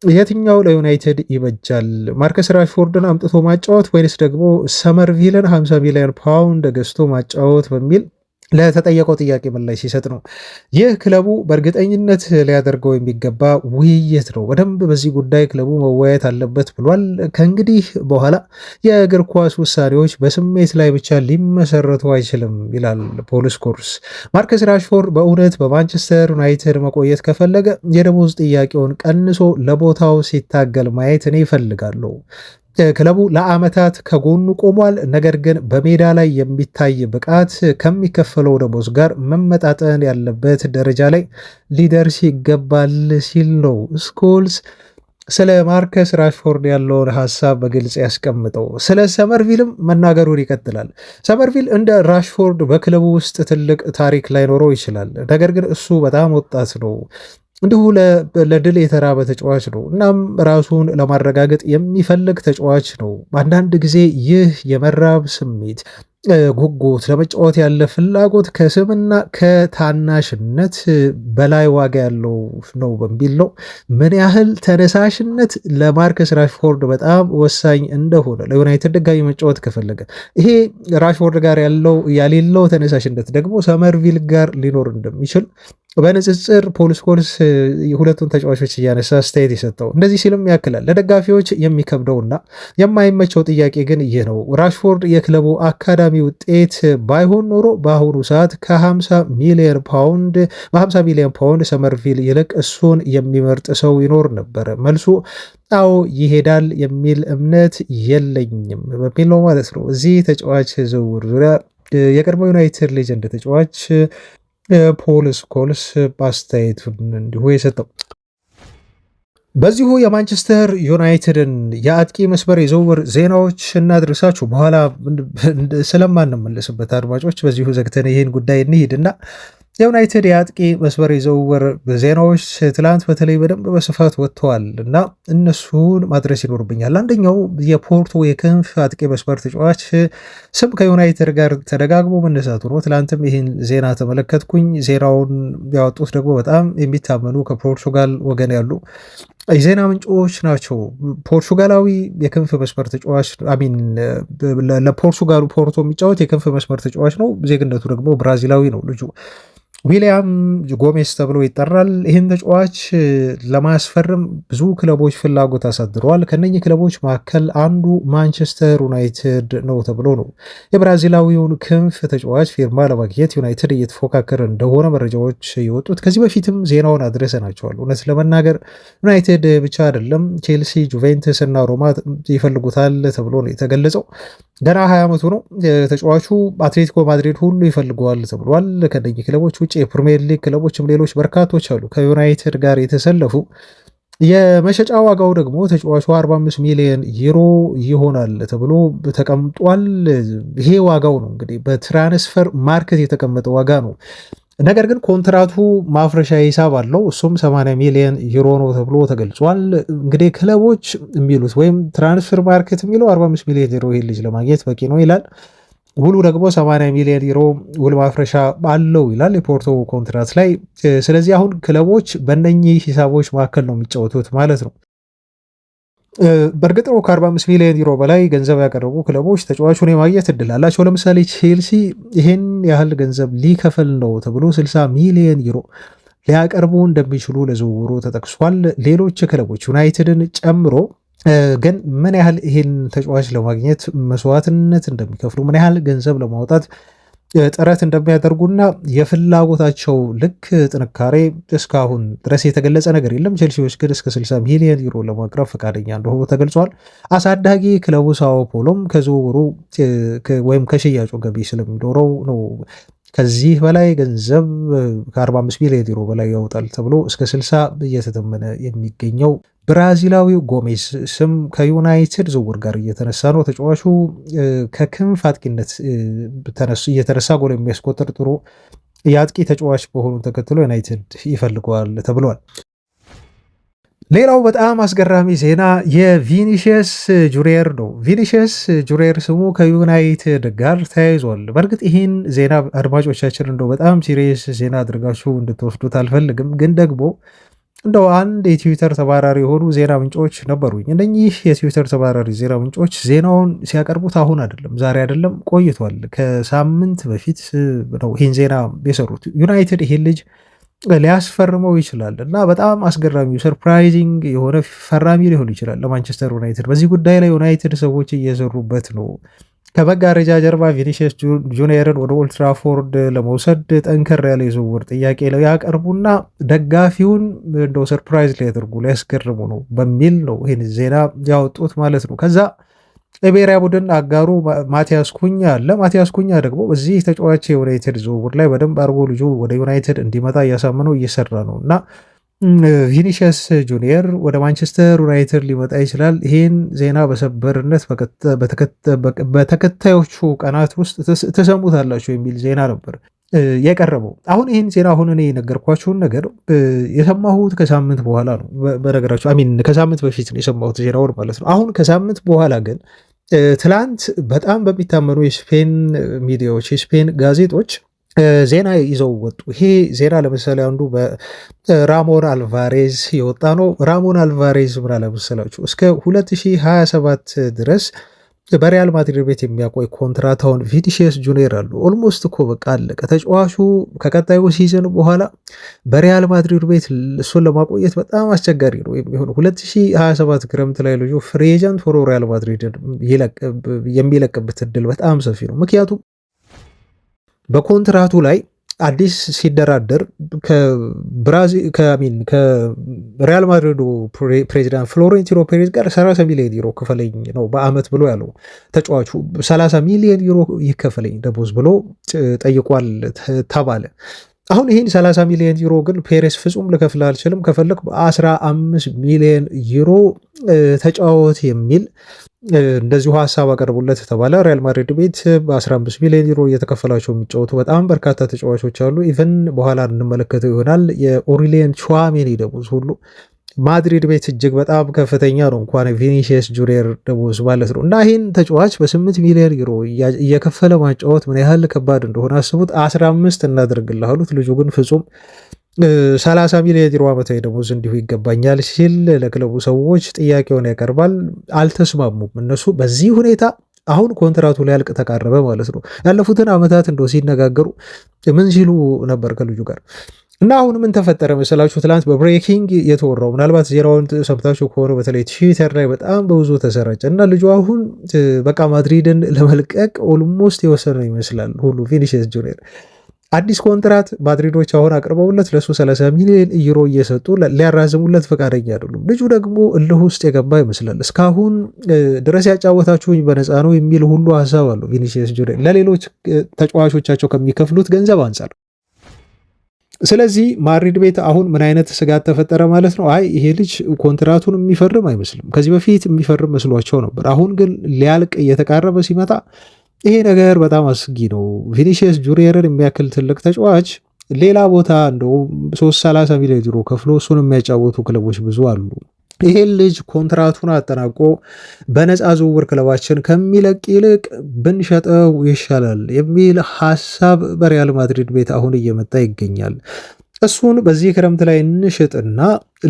A: የትኛው ለዩናይትድ ይበጃል? ማርከስ ራሽፎርድን አምጥቶ ማጫወት ወይንስ ደግሞ ሰመርቪልን 50 ሚሊዮን ፓውንድ ገዝቶ ማጫወት በሚል ለተጠየቀው ጥያቄ ምላሽ ሲሰጥ ነው። ይህ ክለቡ በእርግጠኝነት ሊያደርገው የሚገባ ውይይት ነው። በደንብ በዚህ ጉዳይ ክለቡ መወያየት አለበት ብሏል። ከእንግዲህ በኋላ የእግር ኳስ ውሳኔዎች በስሜት ላይ ብቻ ሊመሰረቱ አይችልም ይላል ፖል ስኮልስ። ማርከስ ራሽፎርድ በእውነት በማንቸስተር ዩናይትድ መቆየት ከፈለገ የደሞዝ ጥያቄውን ቀንሶ ለቦታው ሲታገል ማየት እኔ ይፈልጋለሁ። ክለቡ ለዓመታት ከጎኑ ቆሟል። ነገር ግን በሜዳ ላይ የሚታይ ብቃት ከሚከፈለው ደሞዝ ጋር መመጣጠን ያለበት ደረጃ ላይ ሊደርስ ይገባል ሲል ነው ስኮልስ ስለ ማርከስ ራሽፎርድ ያለውን ሀሳብ በግልጽ ያስቀምጠው። ስለ ሰመርቪልም መናገሩን ይቀጥላል። ሰመርቪል እንደ ራሽፎርድ በክለቡ ውስጥ ትልቅ ታሪክ ላይኖረው ይችላል። ነገር ግን እሱ በጣም ወጣት ነው። እንዲሁ ለድል የተራበ ተጫዋች ነው። እናም ራሱን ለማረጋገጥ የሚፈልግ ተጫዋች ነው። አንዳንድ ጊዜ ይህ የመራብ ስሜት፣ ጉጉት፣ ለመጫወት ያለ ፍላጎት ከስምና ከታናሽነት በላይ ዋጋ ያለው ነው በሚል ነው ምን ያህል ተነሳሽነት ለማርከስ ራሽፎርድ በጣም ወሳኝ እንደሆነ ለዩናይትድ ድጋሚ መጫወት ከፈለገ ይሄ ራሽፎርድ ጋር ያሌለው ተነሳሽነት ደግሞ ሰመርቪል ጋር ሊኖር እንደሚችል በንጽጽር ፖል ስኮልስ ሁለቱን ተጫዋቾች እያነሳ አስተያየት የሰጠው እንደዚህ ሲልም ያክላል። ለደጋፊዎች የሚከብደውና የማይመቸው ጥያቄ ግን ይህ ነው። ራሽፎርድ የክለቡ አካዳሚ ውጤት ባይሆን ኖሮ በአሁኑ ሰዓት በ50 ሚሊዮን ፓውንድ ሰመርቪል ይልቅ እሱን የሚመርጥ ሰው ይኖር ነበር። መልሱ አዎ ይሄዳል የሚል እምነት የለኝም በሚል ነው ማለት ነው። እዚህ ተጫዋች ዝውውር ዙሪያ የቀድሞ ዩናይትድ ሌጀንድ ተጫዋች ፖል ስኮልስ አስተያየቱን እንዲሁ የሰጠው። በዚሁ የማንቸስተር ዩናይትድን የአጥቂ መስመር የዝውውር ዜናዎች እናድርሳችሁ። በኋላ ስለማንመለስበት አድማጮች በዚሁ ዘግተን ይህን ጉዳይ እንሂድና የዩናይትድ የአጥቂ መስመር የዝውውር ዜናዎች ትላንት በተለይ በደንብ በስፋት ወጥተዋል እና እነሱን ማድረስ ይኖርብኛል። አንደኛው የፖርቶ የክንፍ አጥቂ መስመር ተጫዋች ስም ከዩናይትድ ጋር ተደጋግሞ መነሳቱ ነው። ትላንትም ይህን ዜና ተመለከትኩኝ። ዜናውን ያወጡት ደግሞ በጣም የሚታመኑ ከፖርቱጋል ወገን ያሉ የዜና ምንጮች ናቸው። ፖርቱጋላዊ የክንፍ መስመር ተጫዋች ለፖርቱጋሉ ፖርቶ የሚጫወት የክንፍ መስመር ተጫዋች ነው። ዜግነቱ ደግሞ ብራዚላዊ ነው ልጁ ዊሊያም ጎሜስ ተብሎ ይጠራል። ይህን ተጫዋች ለማስፈረም ብዙ ክለቦች ፍላጎት አሳድረዋል። ከነኚህ ክለቦች መካከል አንዱ ማንቸስተር ዩናይትድ ነው ተብሎ ነው የብራዚላዊውን ክንፍ ተጫዋች ፊርማ ለማግኘት ዩናይትድ እየተፎካከረ እንደሆነ መረጃዎች የወጡት። ከዚህ በፊትም ዜናውን አድረሰናቸዋል። እውነት ለመናገር ዩናይትድ ብቻ አይደለም፣ ቼልሲ፣ ጁቬንትስ እና ሮማ ይፈልጉታል ተብሎ ነው የተገለጸው። ገና 20 ዓመቱ ነው ተጫዋቹ። አትሌቲኮ ማድሪድ ሁሉ ይፈልገዋል ተብሏል። ከነኚህ ክለቦች ውጭ የፕሪሚየር ሊግ ክለቦችም ሌሎች በርካቶች አሉ ከዩናይትድ ጋር የተሰለፉ። የመሸጫ ዋጋው ደግሞ ተጫዋቹ 45 ሚሊዮን ዩሮ ይሆናል ተብሎ ተቀምጧል። ይሄ ዋጋው ነው እንግዲህ በትራንስፈር ማርኬት የተቀመጠ ዋጋ ነው። ነገር ግን ኮንትራቱ ማፍረሻ ሂሳብ አለው። እሱም 80 ሚሊዮን ዩሮ ነው ተብሎ ተገልጿል። እንግዲህ ክለቦች የሚሉት ወይም ትራንስፈር ማርኬት የሚለው 45 ሚሊዮን ዩሮ ይሄ ልጅ ለማግኘት በቂ ነው ይላል። ውሉ ደግሞ 80 ሚሊዮን ዩሮ ውል ማፍረሻ አለው ይላል የፖርቶ ኮንትራት ላይ። ስለዚህ አሁን ክለቦች በእነኚህ ሂሳቦች መካከል ነው የሚጫወቱት ማለት ነው። በእርግጥ ነው ከ45 ሚሊዮን ዩሮ በላይ ገንዘብ ያቀረቡ ክለቦች ተጫዋቹን የማግኘት እድል አላቸው። ለምሳሌ ቼልሲ ይህን ያህል ገንዘብ ሊከፍል ነው ተብሎ 60 ሚሊዮን ዩሮ ሊያቀርቡ እንደሚችሉ ለዝውውሩ ተጠቅሷል። ሌሎች ክለቦች ዩናይትድን ጨምሮ ግን ምን ያህል ይህን ተጫዋች ለማግኘት መስዋዕትነት እንደሚከፍሉ ምን ያህል ገንዘብ ለማውጣት ጥረት እንደሚያደርጉና የፍላጎታቸው ልክ ጥንካሬ እስካሁን ድረስ የተገለጸ ነገር የለም። ቼልሲዎች ግን እስከ 60 ሚሊዮን ዩሮ ለማቅረብ ፈቃደኛ እንደሆኑ ተገልጿል። አሳዳጊ ክለቡ ሳኦ ፖሎም ከዝውውሩ ወይም ከሽያጩ ገቢ ስለሚኖረው ነው ከዚህ በላይ ገንዘብ ከ45 ሚሊዮን ዩሮ በላይ ያወጣል ተብሎ እስከ 60 እየተተመነ የሚገኘው ብራዚላዊው ጎሜስ ስም ከዩናይትድ ዝውውር ጋር እየተነሳ ነው። ተጫዋቹ ከክንፍ አጥቂነት እየተነሳ ጎል የሚያስቆጥር ጥሩ የአጥቂ ተጫዋች በሆኑ ተከትሎ ዩናይትድ ይፈልገዋል ተብሏል። ሌላው በጣም አስገራሚ ዜና የቪኒሺየስ ጁኒየር ነው። ቪኒሺየስ ጁኒየር ስሙ ከዩናይትድ ጋር ተያይዟል። በእርግጥ ይህን ዜና አድማጮቻችን እንደው በጣም ሲሪየስ ዜና አድርጋችሁ እንድትወስዱት አልፈልግም፣ ግን ደግሞ እንደው አንድ የትዊተር ተባራሪ የሆኑ ዜና ምንጮች ነበሩኝ። እነኚህ የትዊተር ተባራሪ ዜና ምንጮች ዜናውን ሲያቀርቡት አሁን አይደለም፣ ዛሬ አይደለም፣ ቆይቷል። ከሳምንት በፊት ነው ይህን ዜና የሰሩት። ዩናይትድ ይሄን ልጅ ሊያስፈርመው ይችላል እና በጣም አስገራሚው ሰርፕራይዚንግ የሆነ ፈራሚ ሊሆን ይችላል ለማንቸስተር ዩናይትድ። በዚህ ጉዳይ ላይ ዩናይትድ ሰዎች እየሰሩበት ነው። ከመጋረጃ ጀርባ ቪኒሲየስ ጁኒየርን ወደ ኦልትራፎርድ ለመውሰድ ጠንከር ያለ የዝውውር ጥያቄ ያቀርቡና ደጋፊውን እንደው ሰርፕራይዝ ሊያደርጉ ሊያስገርሙ ነው በሚል ነው ይህን ዜና ያወጡት ማለት ነው። ከዛ የብሔራዊ ቡድን አጋሩ ማቲያስ ኩኛ አለ። ማቲያስ ኩኛ ደግሞ በዚህ ተጫዋች የዩናይትድ ዝውውር ላይ በደንብ አድርጎ ልጁ ወደ ዩናይትድ እንዲመጣ እያሳመነው እየሰራ ነው እና ቪኒሲየስ ጁኒየር ወደ ማንቸስተር ዩናይትድ ሊመጣ ይችላል። ይህን ዜና በሰበርነት በተከታዮቹ ቀናት ውስጥ ትሰሙታላችሁ የሚል ዜና ነበር የቀረበው። አሁን ይህን ዜና አሁን እኔ የነገርኳችሁን ነገር የሰማሁት ከሳምንት በኋላ ነው። በነገራችሁ ከሳምንት በፊት ነው የሰማሁት ዜናውን ማለት ነው። አሁን ከሳምንት በኋላ ግን ትላንት በጣም በሚታመኑ የስፔን ሚዲያዎች የስፔን ጋዜጦች ዜና ይዘው ወጡ። ይሄ ዜና ለምሳሌ አንዱ በራሞን አልቫሬዝ የወጣ ነው። ራሞን አልቫሬዝ ምን አለ መሰላችሁ? እስከ 2027 ድረስ በሪያል ማድሪድ ቤት የሚያቆይ ኮንትራት አሁን ቪኒሲየስ ጁኒየር አሉ። ኦልሞስት እኮ በቃ አለቀ። ተጫዋቹ ከቀጣዩ ሲዝን በኋላ በሪያል ማድሪድ ቤት እሱን ለማቆየት በጣም አስቸጋሪ ነው የሚሆነው። 2027 ክረምት ላይ ልጁ ፍሪ ኤጀንት ሆኖ ሪያል ማድሪድ የሚለቅበት እድል በጣም ሰፊ ነው። ምክንያቱም በኮንትራቱ ላይ አዲስ ሲደራደር ከሪያል ማድሪዱ ፕሬዚዳንት ፍሎሬንቲኖ ፔሬዝ ጋር 30 ሚሊዮን ዩሮ ክፈለኝ ነው በአመት ብሎ ያለው ተጫዋቹ 30 ሚሊዮን ዩሮ ይከፈለኝ ደሞዝ ብሎ ጠይቋል ተባለ። አሁን ይህን 30 ሚሊዮን ዩሮ ግን ፔሬስ ፍጹም ልከፍል አልችልም፣ ከፈለክ በ15 ሚሊዮን ዩሮ ተጫወት የሚል እንደዚሁ ሀሳብ አቀርቡለት ተባለ። ሪያል ማድሪድ ቤት በ15 ሚሊዮን ዩሮ እየተከፈላቸው የሚጫወቱ በጣም በርካታ ተጫዋቾች አሉ። ኢቨን በኋላ እንመለከተው ይሆናል የኦሪሊየን ቹዋሜኒ ደሞዝ ሁሉ ማድሪድ ቤት እጅግ በጣም ከፍተኛ ነው፣ እንኳን ቪኒሲየስ ጁኒየር ደሞዝ ማለት ነው። እና ይህን ተጫዋች በ8 ሚሊዮን ዩሮ እየከፈለ ማጫወት ምን ያህል ከባድ እንደሆነ አስቡት። 15 እናደርግልህ አሉት። ልጁ ግን ፍጹም 30 ሚሊዮን ዩሮ ዓመታዊ ደሞዝ እንዲሁ ይገባኛል ሲል ለክለቡ ሰዎች ጥያቄውን ያቀርባል። አልተስማሙም እነሱ በዚህ ሁኔታ። አሁን ኮንትራቱ ሊያልቅ ተቃረበ ማለት ነው። ያለፉትን ዓመታት እንደው ሲነጋገሩ ምን ሲሉ ነበር ከልጁ ጋር እና አሁን ምን ተፈጠረ መሰላችሁ? ትላንት በብሬኪንግ የተወራው ምናልባት ዜናውን ሰምታችሁ ከሆነ በተለይ ትዊተር ላይ በጣም በብዙ ተሰራጨ እና ልጁ አሁን በቃ ማድሪድን ለመልቀቅ ኦልሞስት የወሰነ ይመስላል ሁሉ ቪኒሲየስ ጁኒየር አዲስ ኮንትራት ማድሪዶች አሁን አቅርበውለት ለሱ 30 ሚሊዮን ዩሮ እየሰጡ ሊያራዝሙለት ፈቃደኛ አይደሉም። ልጁ ደግሞ እልህ ውስጥ የገባ ይመስላል። እስካሁን ድረስ ያጫወታችሁኝ በነፃ ነው የሚል ሁሉ ሀሳብ አለው ቪኒሲየስ ጁኒየር ለሌሎች ተጫዋቾቻቸው ከሚከፍሉት ገንዘብ አንጻር። ስለዚህ ማድሪድ ቤት አሁን ምን አይነት ስጋት ተፈጠረ ማለት ነው? አይ ይሄ ልጅ ኮንትራቱን የሚፈርም አይመስልም። ከዚህ በፊት የሚፈርም መስሏቸው ነበር። አሁን ግን ሊያልቅ እየተቃረበ ሲመጣ ይሄ ነገር በጣም አስጊ ነው። ቪኒሲየስ ጁኒየርን የሚያክል ትልቅ ተጫዋች ሌላ ቦታ እንደው 330 ሚሊዮን ዩሮ ከፍሎ እሱን የሚያጫወቱ ክለቦች ብዙ አሉ። ይሄን ልጅ ኮንትራቱን አጠናቆ በነፃ ዝውውር ክለባችን ከሚለቅ ይልቅ ብንሸጠው ይሻላል የሚል ሀሳብ በሪያል ማድሪድ ቤት አሁን እየመጣ ይገኛል። እሱን በዚህ ክረምት ላይ እንሽጥና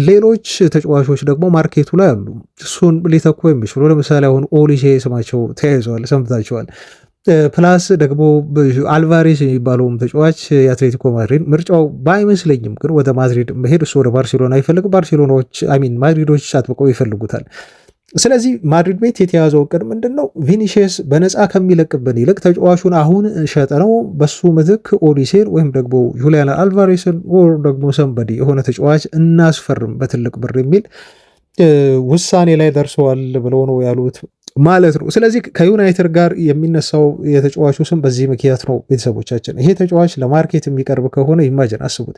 A: ሌሎች ተጫዋቾች ደግሞ ማርኬቱ ላይ አሉ እሱን ሊተኩ የሚችሉ ለምሳሌ አሁን ኦሊሴ ስማቸው ተያይዘዋል፣ ሰምታችኋል። ፕላስ ደግሞ አልቫሬስ የሚባለውም ተጫዋች የአትሌቲኮ ማድሪድ ምርጫው ባይመስለኝም ግን ወደ ማድሪድ መሄድ እሱ ወደ ባርሴሎና አይፈልግም። ማድሪዶች አጥብቀው ይፈልጉታል። ስለዚህ ማድሪድ ቤት የተያዘው እቅድ ምንድን ነው? ቪኒሲየስ በነፃ ከሚለቅብን ይልቅ ተጫዋቹን አሁን ሸጠነው በሱ ምትክ ኦሊሴን ወይም ደግሞ ጁሊያን አልቫሬስን ወር ደግሞ ሰንበዲ የሆነ ተጫዋች እናስፈርም በትልቅ ብር የሚል ውሳኔ ላይ ደርሰዋል ብለው ነው ያሉት ማለት ነው። ስለዚህ ከዩናይትድ ጋር የሚነሳው የተጫዋቹ ስም በዚህ ምክንያት ነው። ቤተሰቦቻችን ይሄ ተጫዋች ለማርኬት የሚቀርብ ከሆነ ኢማጅን አስቡት፣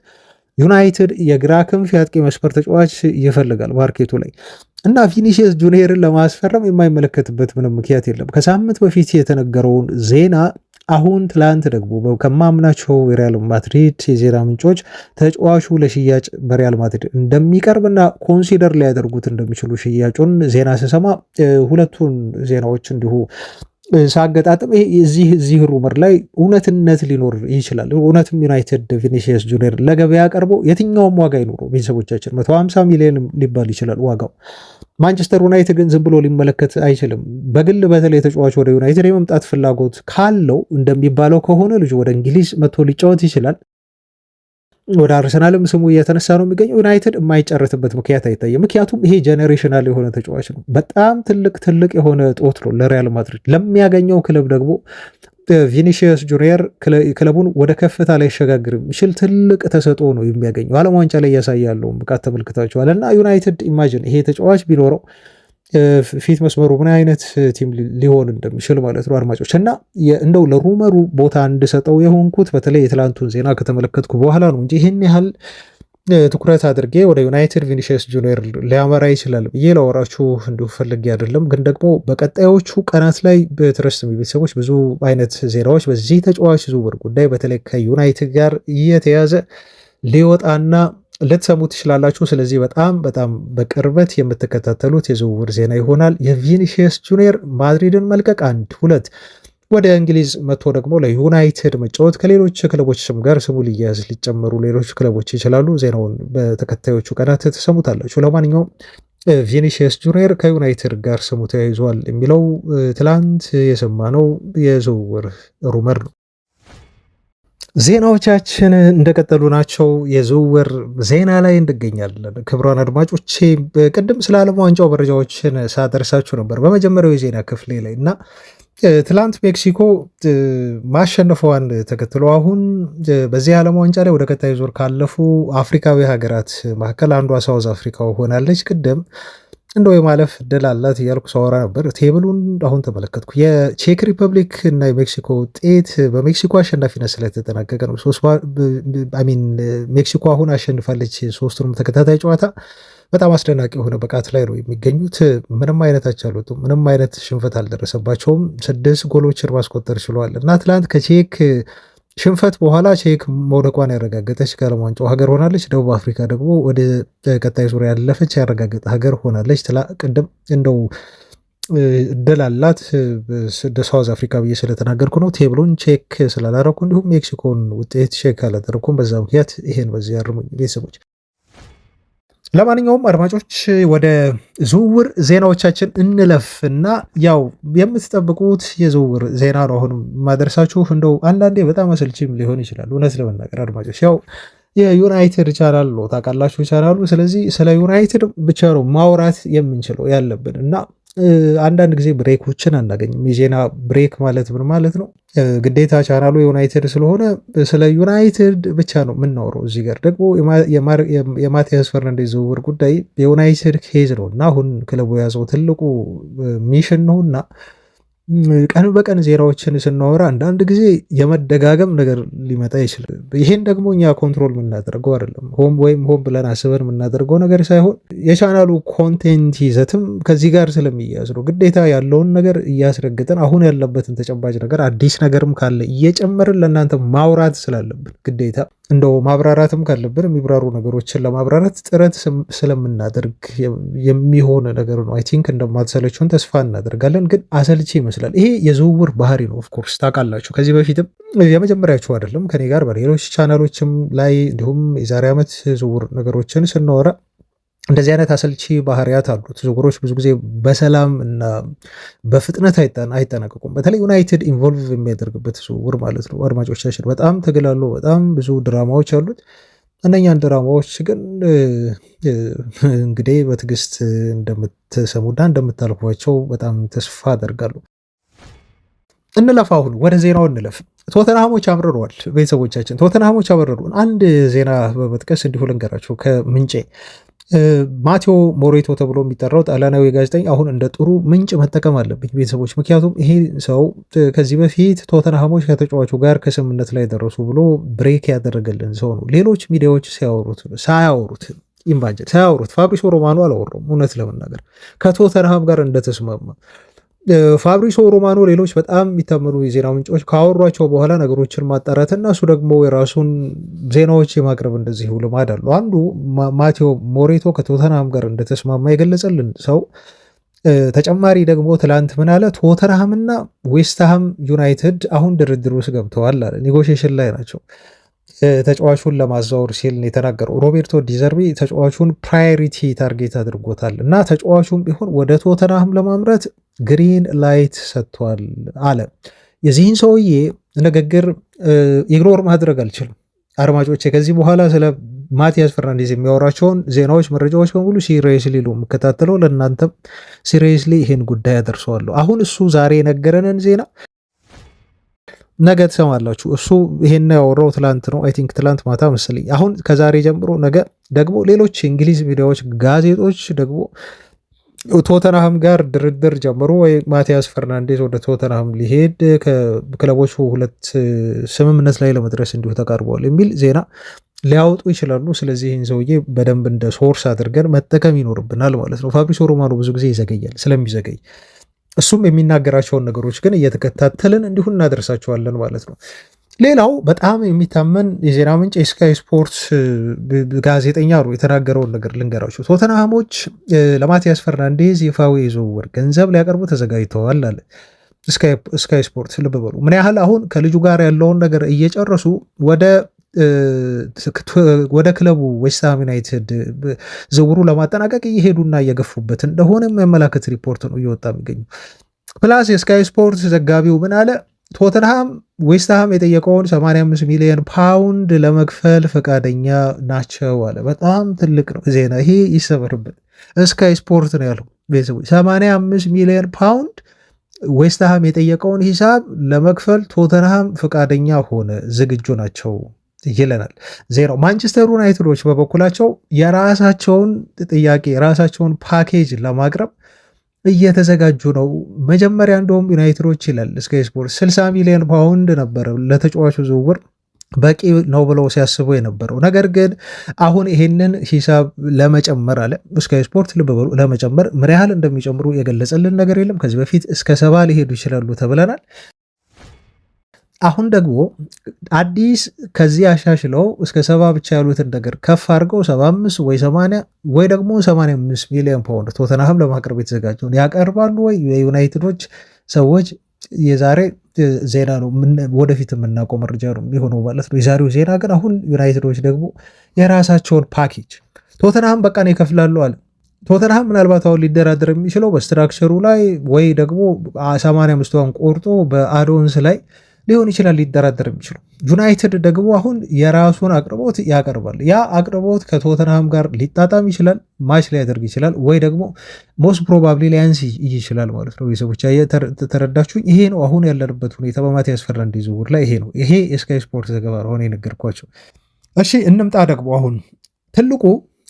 A: ዩናይትድ የግራ ክንፍ የአጥቂ መስመር ተጫዋች ይፈልጋል ማርኬቱ ላይ እና ቪኒሲየስ ጁኒየርን ለማስፈረም የማይመለከትበት ምንም ምክንያት የለም። ከሳምንት በፊት የተነገረውን ዜና አሁን ትላንት ደግሞ ከማምናቸው የሪያል ማድሪድ የዜና ምንጮች ተጫዋቹ ለሽያጭ በሪያል ማድሪድ እንደሚቀርብና ኮንሲደር ሊያደርጉት እንደሚችሉ ሽያጩን ዜና ስሰማ ሁለቱን ዜናዎች እንዲሁ ሳገጣጥም እዚህ ሩመር ላይ እውነትነት ሊኖር ይችላል። እውነትም ዩናይትድ ቪኒሲየስ ጁኒየር ለገበያ ቀርቦ የትኛውም ዋጋ ይኖረው ቤተሰቦቻችን 150 ሚሊዮን ሊባል ይችላል ዋጋው። ማንቸስተር ዩናይትድ ግን ዝም ብሎ ሊመለከት አይችልም። በግል በተለይ ተጫዋች ወደ ዩናይትድ የመምጣት ፍላጎት ካለው እንደሚባለው ከሆነ ልጁ ወደ እንግሊዝ መጥቶ ሊጫወት ይችላል። ወደ አርሰናልም ስሙ እየተነሳ ነው የሚገኘው። ዩናይትድ የማይጨረትበት ምክንያት አይታየም። ምክንያቱም ይሄ ጄኔሬሽናል የሆነ ተጫዋች ነው። በጣም ትልቅ የሆነ ጦት ነው ለሪያል ማድሪድ። ለሚያገኘው ክለብ ደግሞ ቪኒሲየስ ጁኒየር ክለቡን ወደ ከፍታ ላይ ያሸጋግር የሚችል ትልቅ ተሰጥኦ ነው የሚያገኘው። ዓለም ዋንጫ ላይ እያሳያለውን ብቃት ተመልክታችኋል። እና ዩናይትድ ኢማጂን ይሄ ተጫዋች ቢኖረው ፊት መስመሩ ምን አይነት ቲም ሊሆን እንደሚችል ማለት ነው አድማጮች። እና እንደው ለሩመሩ ቦታ እንድሰጠው የሆንኩት በተለይ የትላንቱን ዜና ከተመለከትኩ በኋላ ነው እንጂ ይህን ያህል ትኩረት አድርጌ ወደ ዩናይትድ ቪኒሲየስ ጁኒየር ሊያመራ ይችላል ብዬ ለወራችሁ እንዲሁ ፈልጌ አይደለም። ግን ደግሞ በቀጣዮቹ ቀናት ላይ በትረስት ቤተሰቦች ብዙ አይነት ዜናዎች በዚህ ተጫዋች ዝውውር ጉዳይ በተለይ ከዩናይትድ ጋር እየተያዘ ሊወጣና ልትሰሙ ትችላላችሁ። ስለዚህ በጣም በቅርበት የምትከታተሉት የዝውውር ዜና ይሆናል። የቪኒሲየስ ጁኒየር ማድሪድን መልቀቅ 1-2 ወደ እንግሊዝ መጥቶ ደግሞ ለዩናይትድ መጫወት ከሌሎች ክለቦች ስም ጋር ስሙ ሊያዝ ሊጨመሩ ሌሎች ክለቦች ይችላሉ። ዜናውን በተከታዮቹ ቀናት ትሰሙታላችሁ። ለማንኛውም ቪኒሲየስ ጁኒየር ከዩናይትድ ጋር ስሙ ተያይዟል የሚለው ትላንት የሰማነው የዝውውር ሩመር ነው። ዜናዎቻችን እንደቀጠሉ ናቸው። የዝውውር ዜና ላይ እንገኛለን። ክቡራን አድማጮቼ ቅድም ስለ ዓለም ዋንጫው መረጃዎችን ሳደርሳችሁ ነበር በመጀመሪያው የዜና ክፍሌ ላይ እና ትላንት ሜክሲኮ ማሸነፏን ተከትሎ አሁን በዚህ ዓለም ዋንጫ ላይ ወደ ቀጣይ ዙር ካለፉ አፍሪካዊ ሀገራት መካከል አንዷ ሳውዝ አፍሪካ ሆናለች። ቅድም እንደው የማለፍ እድል አላት እያልኩ ሳወራ ነበር። ቴብሉን አሁን ተመለከትኩ። የቼክ ሪፐብሊክ እና የሜክሲኮ ውጤት በሜክሲኮ አሸናፊነት ስለተጠናቀቀ ነው። ሜክሲኮ አሁን አሸንፋለች ሶስቱንም ተከታታይ ጨዋታ። በጣም አስደናቂ የሆነ ብቃት ላይ ነው የሚገኙት። ምንም አይነት አቻ አልወጡም። ምንም አይነት ሽንፈት አልደረሰባቸውም። 6 ጎሎችን ማስቆጠር ችለዋል እና ትላንት ከቼክ ሽንፈት በኋላ ቼክ መውደቋን ያረጋገጠች ከዓለም ዋንጫው ሀገር ሆናለች። ደቡብ አፍሪካ ደግሞ ወደ ቀጣይ ዙር ያለፈች ያረጋገጠ ሀገር ሆናለች። ቅድም እንደው እድል አላት ሳውዝ አፍሪካ ብዬ ስለተናገርኩ ነው። ቴብሉን ቼክ ስላላረኩ እንዲሁም ሜክሲኮን ውጤት ቼክ አላደረኩም። በዛ ምክንያት ይሄን በዚህ ያርሙኝ ቤተሰቦች። ለማንኛውም አድማጮች ወደ ዝውውር ዜናዎቻችን እንለፍ እና ያው የምትጠብቁት የዝውውር ዜና ነው አሁን ማደርሳችሁ። እንደው አንዳንዴ በጣም አሰልቺም ሊሆን ይችላል እውነት ለመናገር አድማጮች። ያው የዩናይትድ ቻናል ነው ታውቃላችሁ ቻናሉ። ስለዚህ ስለ ዩናይትድ ብቻ ነው ማውራት የምንችለው ያለብን እና አንዳንድ ጊዜ ብሬኮችን አናገኝም። የዜና ብሬክ ማለት ምን ማለት ነው? ግዴታ ቻናሉ ዩናይትድ ስለሆነ ስለ ዩናይትድ ብቻ ነው የምናወራው። እዚህ ጋር ደግሞ የማቲያስ ፈርናንዴዝ ዝውውር ጉዳይ የዩናይትድ ኬዝ ነው እና አሁን ክለቡ የያዘው ትልቁ ሚሽን ነው እና ቀን በቀን ዜናዎችን ስናወራ አንዳንድ ጊዜ የመደጋገም ነገር ሊመጣ ይችላል። ይህን ደግሞ እኛ ኮንትሮል የምናደርገው አይደለም። ሆም ብለን አስበን የምናደርገው ነገር ሳይሆን የቻናሉ ኮንቴንት ይዘትም ከዚህ ጋር ስለሚያዝ ነው። ግዴታ ያለውን ነገር እያስረግጠን አሁን ያለበትን ተጨባጭ ነገር አዲስ ነገርም ካለ እየጨመርን ለእናንተ ማውራት ስላለብን ግዴታ እንደው ማብራራትም ካለብን የሚብራሩ ነገሮችን ለማብራራት ጥረት ስለምናደርግ የሚሆን ነገር ነው። አይ ቲንክ እንደማትሰለችውን ተስፋ እናደርጋለን። ግን አሰልቺ ይመስላል። ይሄ የዝውውር ባህሪ ነው። ኦፍኮርስ ታውቃላችሁ። ከዚህ በፊትም የመጀመሪያችሁ አይደለም። ከኔ ጋር በሌሎች ቻናሎችም ላይ እንዲሁም የዛሬ ዓመት ዝውውር ነገሮችን ስናወራ እንደዚህ አይነት አሰልቺ ባህሪያት አሉት። ዝውውሮች ብዙ ጊዜ በሰላም እና በፍጥነት አይጠናቀቁም። በተለይ ዩናይትድ ኢንቮልቭ የሚያደርግበት ዝውውር ማለት ነው። አድማጮቻችን በጣም ተገላሉ። በጣም ብዙ ድራማዎች አሉት። እነኛን ድራማዎች ግን እንግዲህ በትዕግስት እንደምትሰሙና እንደምታልፏቸው በጣም ተስፋ አደርጋለሁ። እንለፍ። አሁን ወደ ዜናው እንለፍ። ቶተንሃሞች አምርረዋል። ቤተሰቦቻችን ቶተንሃሞች አመረሩ። አንድ ዜና በመጥቀስ እንዲሁ ልንገራቸው ከምንጬ ማቴዎ ሞሬቶ ተብሎ የሚጠራው ጣሊያናዊ ጋዜጠኛ አሁን እንደ ጥሩ ምንጭ መጠቀም አለብኝ ቤተሰቦች። ምክንያቱም ይሄ ሰው ከዚህ በፊት ቶተንሃሞች ከተጫዋቹ ጋር ከስምምነት ላይ ደረሱ ብሎ ብሬክ ያደረገልን ሰው ነው። ሌሎች ሚዲያዎች ሳያወሩት ፋብሪሶ ሮማኖ አላወራም። እውነት ለመናገር ከቶተንሃም ጋር እንደተስማማ ፋብሪሶ ሮማኖ ሌሎች በጣም የሚታመኑ የዜና ምንጮች ካወሯቸው በኋላ ነገሮችን ማጣራትና እሱ ደግሞ የራሱን ዜናዎች የማቅረብ እንደዚሁ ልማድ አለው። አንዱ ማቴዎ ሞሬቶ ከቶተንሃም ጋር እንደተስማማ የገለጸልን ሰው ተጨማሪ ደግሞ ትላንት ምን አለ? ቶተንሃምና ዌስትሃም ዩናይትድ አሁን ድርድር ውስጥ ገብተዋል አለ። ኔጎሽዬሽን ላይ ናቸው። ተጫዋቹን ለማዛወር ሲል የተናገረው ሮቤርቶ ዲዘርቢ ተጫዋቹን ፕራዮሪቲ ታርጌት አድርጎታል እና ተጫዋቹም ቢሆን ወደ ቶተንሃም ለማምረት ግሪን ላይት ሰጥቷል አለ። የዚህን ሰውዬ ንግግር ኢግኖር ማድረግ አልችልም አድማጮቼ። ከዚህ በኋላ ስለ ማቲያስ ፈርናንዴዝ የሚያወራቸውን ዜናዎች፣ መረጃዎች በሙሉ ሲሪየስሊ ነው የምከታተለው። ለእናንተም ሲሪየስሊ ይህን ጉዳይ አደርሰዋለሁ። አሁን እሱ ዛሬ የነገረንን ዜና ነገ ትሰማላችሁ። እሱ ይሄን ያወራው ትላንት ነው፣ አይ ቲንክ ትላንት ማታ መሰለኝ። አሁን ከዛሬ ጀምሮ ነገ ደግሞ ሌሎች የእንግሊዝ ሚዲያዎች፣ ጋዜጦች ደግሞ ቶተንሃም ጋር ድርድር ጀምሮ ወይ ማቲያስ ፈርናንዴዝ ወደ ቶተንሃም ሊሄድ ክለቦቹ ሁለት ስምምነት ላይ ለመድረስ እንዲሁ ተቃርበዋል የሚል ዜና ሊያወጡ ይችላሉ። ስለዚህ ይህን ሰውዬ በደንብ እንደ ሶርስ አድርገን መጠቀም ይኖርብናል ማለት ነው። ፋብሪዞ ሮማኖ ብዙ ጊዜ ይዘገያል። ስለሚዘገይ እሱም የሚናገራቸውን ነገሮች ግን እየተከታተልን እንዲሁ እናደርሳቸዋለን ማለት ነው። ሌላው በጣም የሚታመን የዜና ምንጭ የስካይ ስፖርት ጋዜጠኛ ነው የተናገረውን ነገር ልንገራቸው። ቶተንሃሞች ለማቲያስ ፈርናንዴዝ ይፋዊ የዝውውር ገንዘብ ሊያቀርቡ ተዘጋጅተዋል አለ ስካይ ስፖርት። ልብ በሉ ምን ያህል አሁን ከልጁ ጋር ያለውን ነገር እየጨረሱ ወደ ክለቡ ዌስትሃም ዩናይትድ ዝውውሩ ለማጠናቀቅ እየሄዱና እየገፉበት እንደሆነ የሚያመላክት ሪፖርት ነው እየወጣ የሚገኙ። ፕላስ የስካይ ስፖርት ዘጋቢው ምን አለ? ቶተንሃም ዌስትሃም የጠየቀውን 85 ሚሊዮን ፓውንድ ለመክፈል ፈቃደኛ ናቸው አለ። በጣም ትልቅ ነው ዜና ይሄ፣ ይሰበርበት። ስካይ ስፖርት ነው ያለው። ቤተሰቦች 85 ሚሊዮን ፓውንድ ዌስትሃም የጠየቀውን ሂሳብ ለመክፈል ቶተንሃም ፈቃደኛ ሆነ፣ ዝግጁ ናቸው ይለናል ዜናው። ማንቸስተር ዩናይትዶች በበኩላቸው የራሳቸውን ጥያቄ የራሳቸውን ፓኬጅ ለማቅረብ እየተዘጋጁ ነው። መጀመሪያ እንደውም ዩናይትዶች ይላል ስካይ ስፖርት 60 ሚሊዮን ፓውንድ ነበረ ለተጫዋቹ ዝውውር በቂ ነው ብለው ሲያስቡ የነበረው። ነገር ግን አሁን ይሄንን ሂሳብ ለመጨመር አለ ስካይ ስፖርት፣ ልብ በሉ ለመጨመር ምን ያህል እንደሚጨምሩ የገለጸልን ነገር የለም። ከዚህ በፊት እስከ 70 ሊሄዱ ይችላሉ ተብለናል። አሁን ደግሞ አዲስ ከዚህ አሻሽለው እስከ 70 ብቻ ያሉትን ነገር ከፍ አድርገው 75 ወይ 80 ወይ ደግሞ 85 ሚሊዮን ፓውንድ ቶተንሃም ለማቅረብ የተዘጋጀውን ያቀርባሉ ወይ? የዩናይትዶች ሰዎች የዛሬ ዜና ነው፣ ወደፊት የምናውቀው መረጃ ነው የሚሆነው ማለት ነው የዛሬው ዜና። ግን አሁን ዩናይትዶች ደግሞ የራሳቸውን ፓኬጅ ቶተንሃም በቃ ነው ይከፍላሉ አለ። ቶተንሃም ምናልባት አሁን ሊደራደር የሚችለው በስትራክቸሩ ላይ ወይ ደግሞ 85ን ቆርጦ በአዶንስ ላይ ሊሆን ይችላል ሊደራደር የሚችለው። ዩናይትድ ደግሞ አሁን የራሱን አቅርቦት ያቀርባል። ያ አቅርቦት ከቶተንሃም ጋር ሊጣጣም ይችላል፣ ማች ሊያደርግ ይችላል፣ ወይ ደግሞ ሞስት ፕሮባብሊ ሊያንስ ይችላል ማለት ነው። ቤተሰቦች ተረዳችሁኝ? ይሄ ነው አሁን ያለንበት ሁኔታ በማቲያስ ፈርናንዴዝ ዝውውር ላይ ይሄ ነው። ይሄ የስካይ ስፖርት ዘገባ ሆነ የነገርኳቸው። እሺ እንምጣ ደግሞ አሁን ትልቁ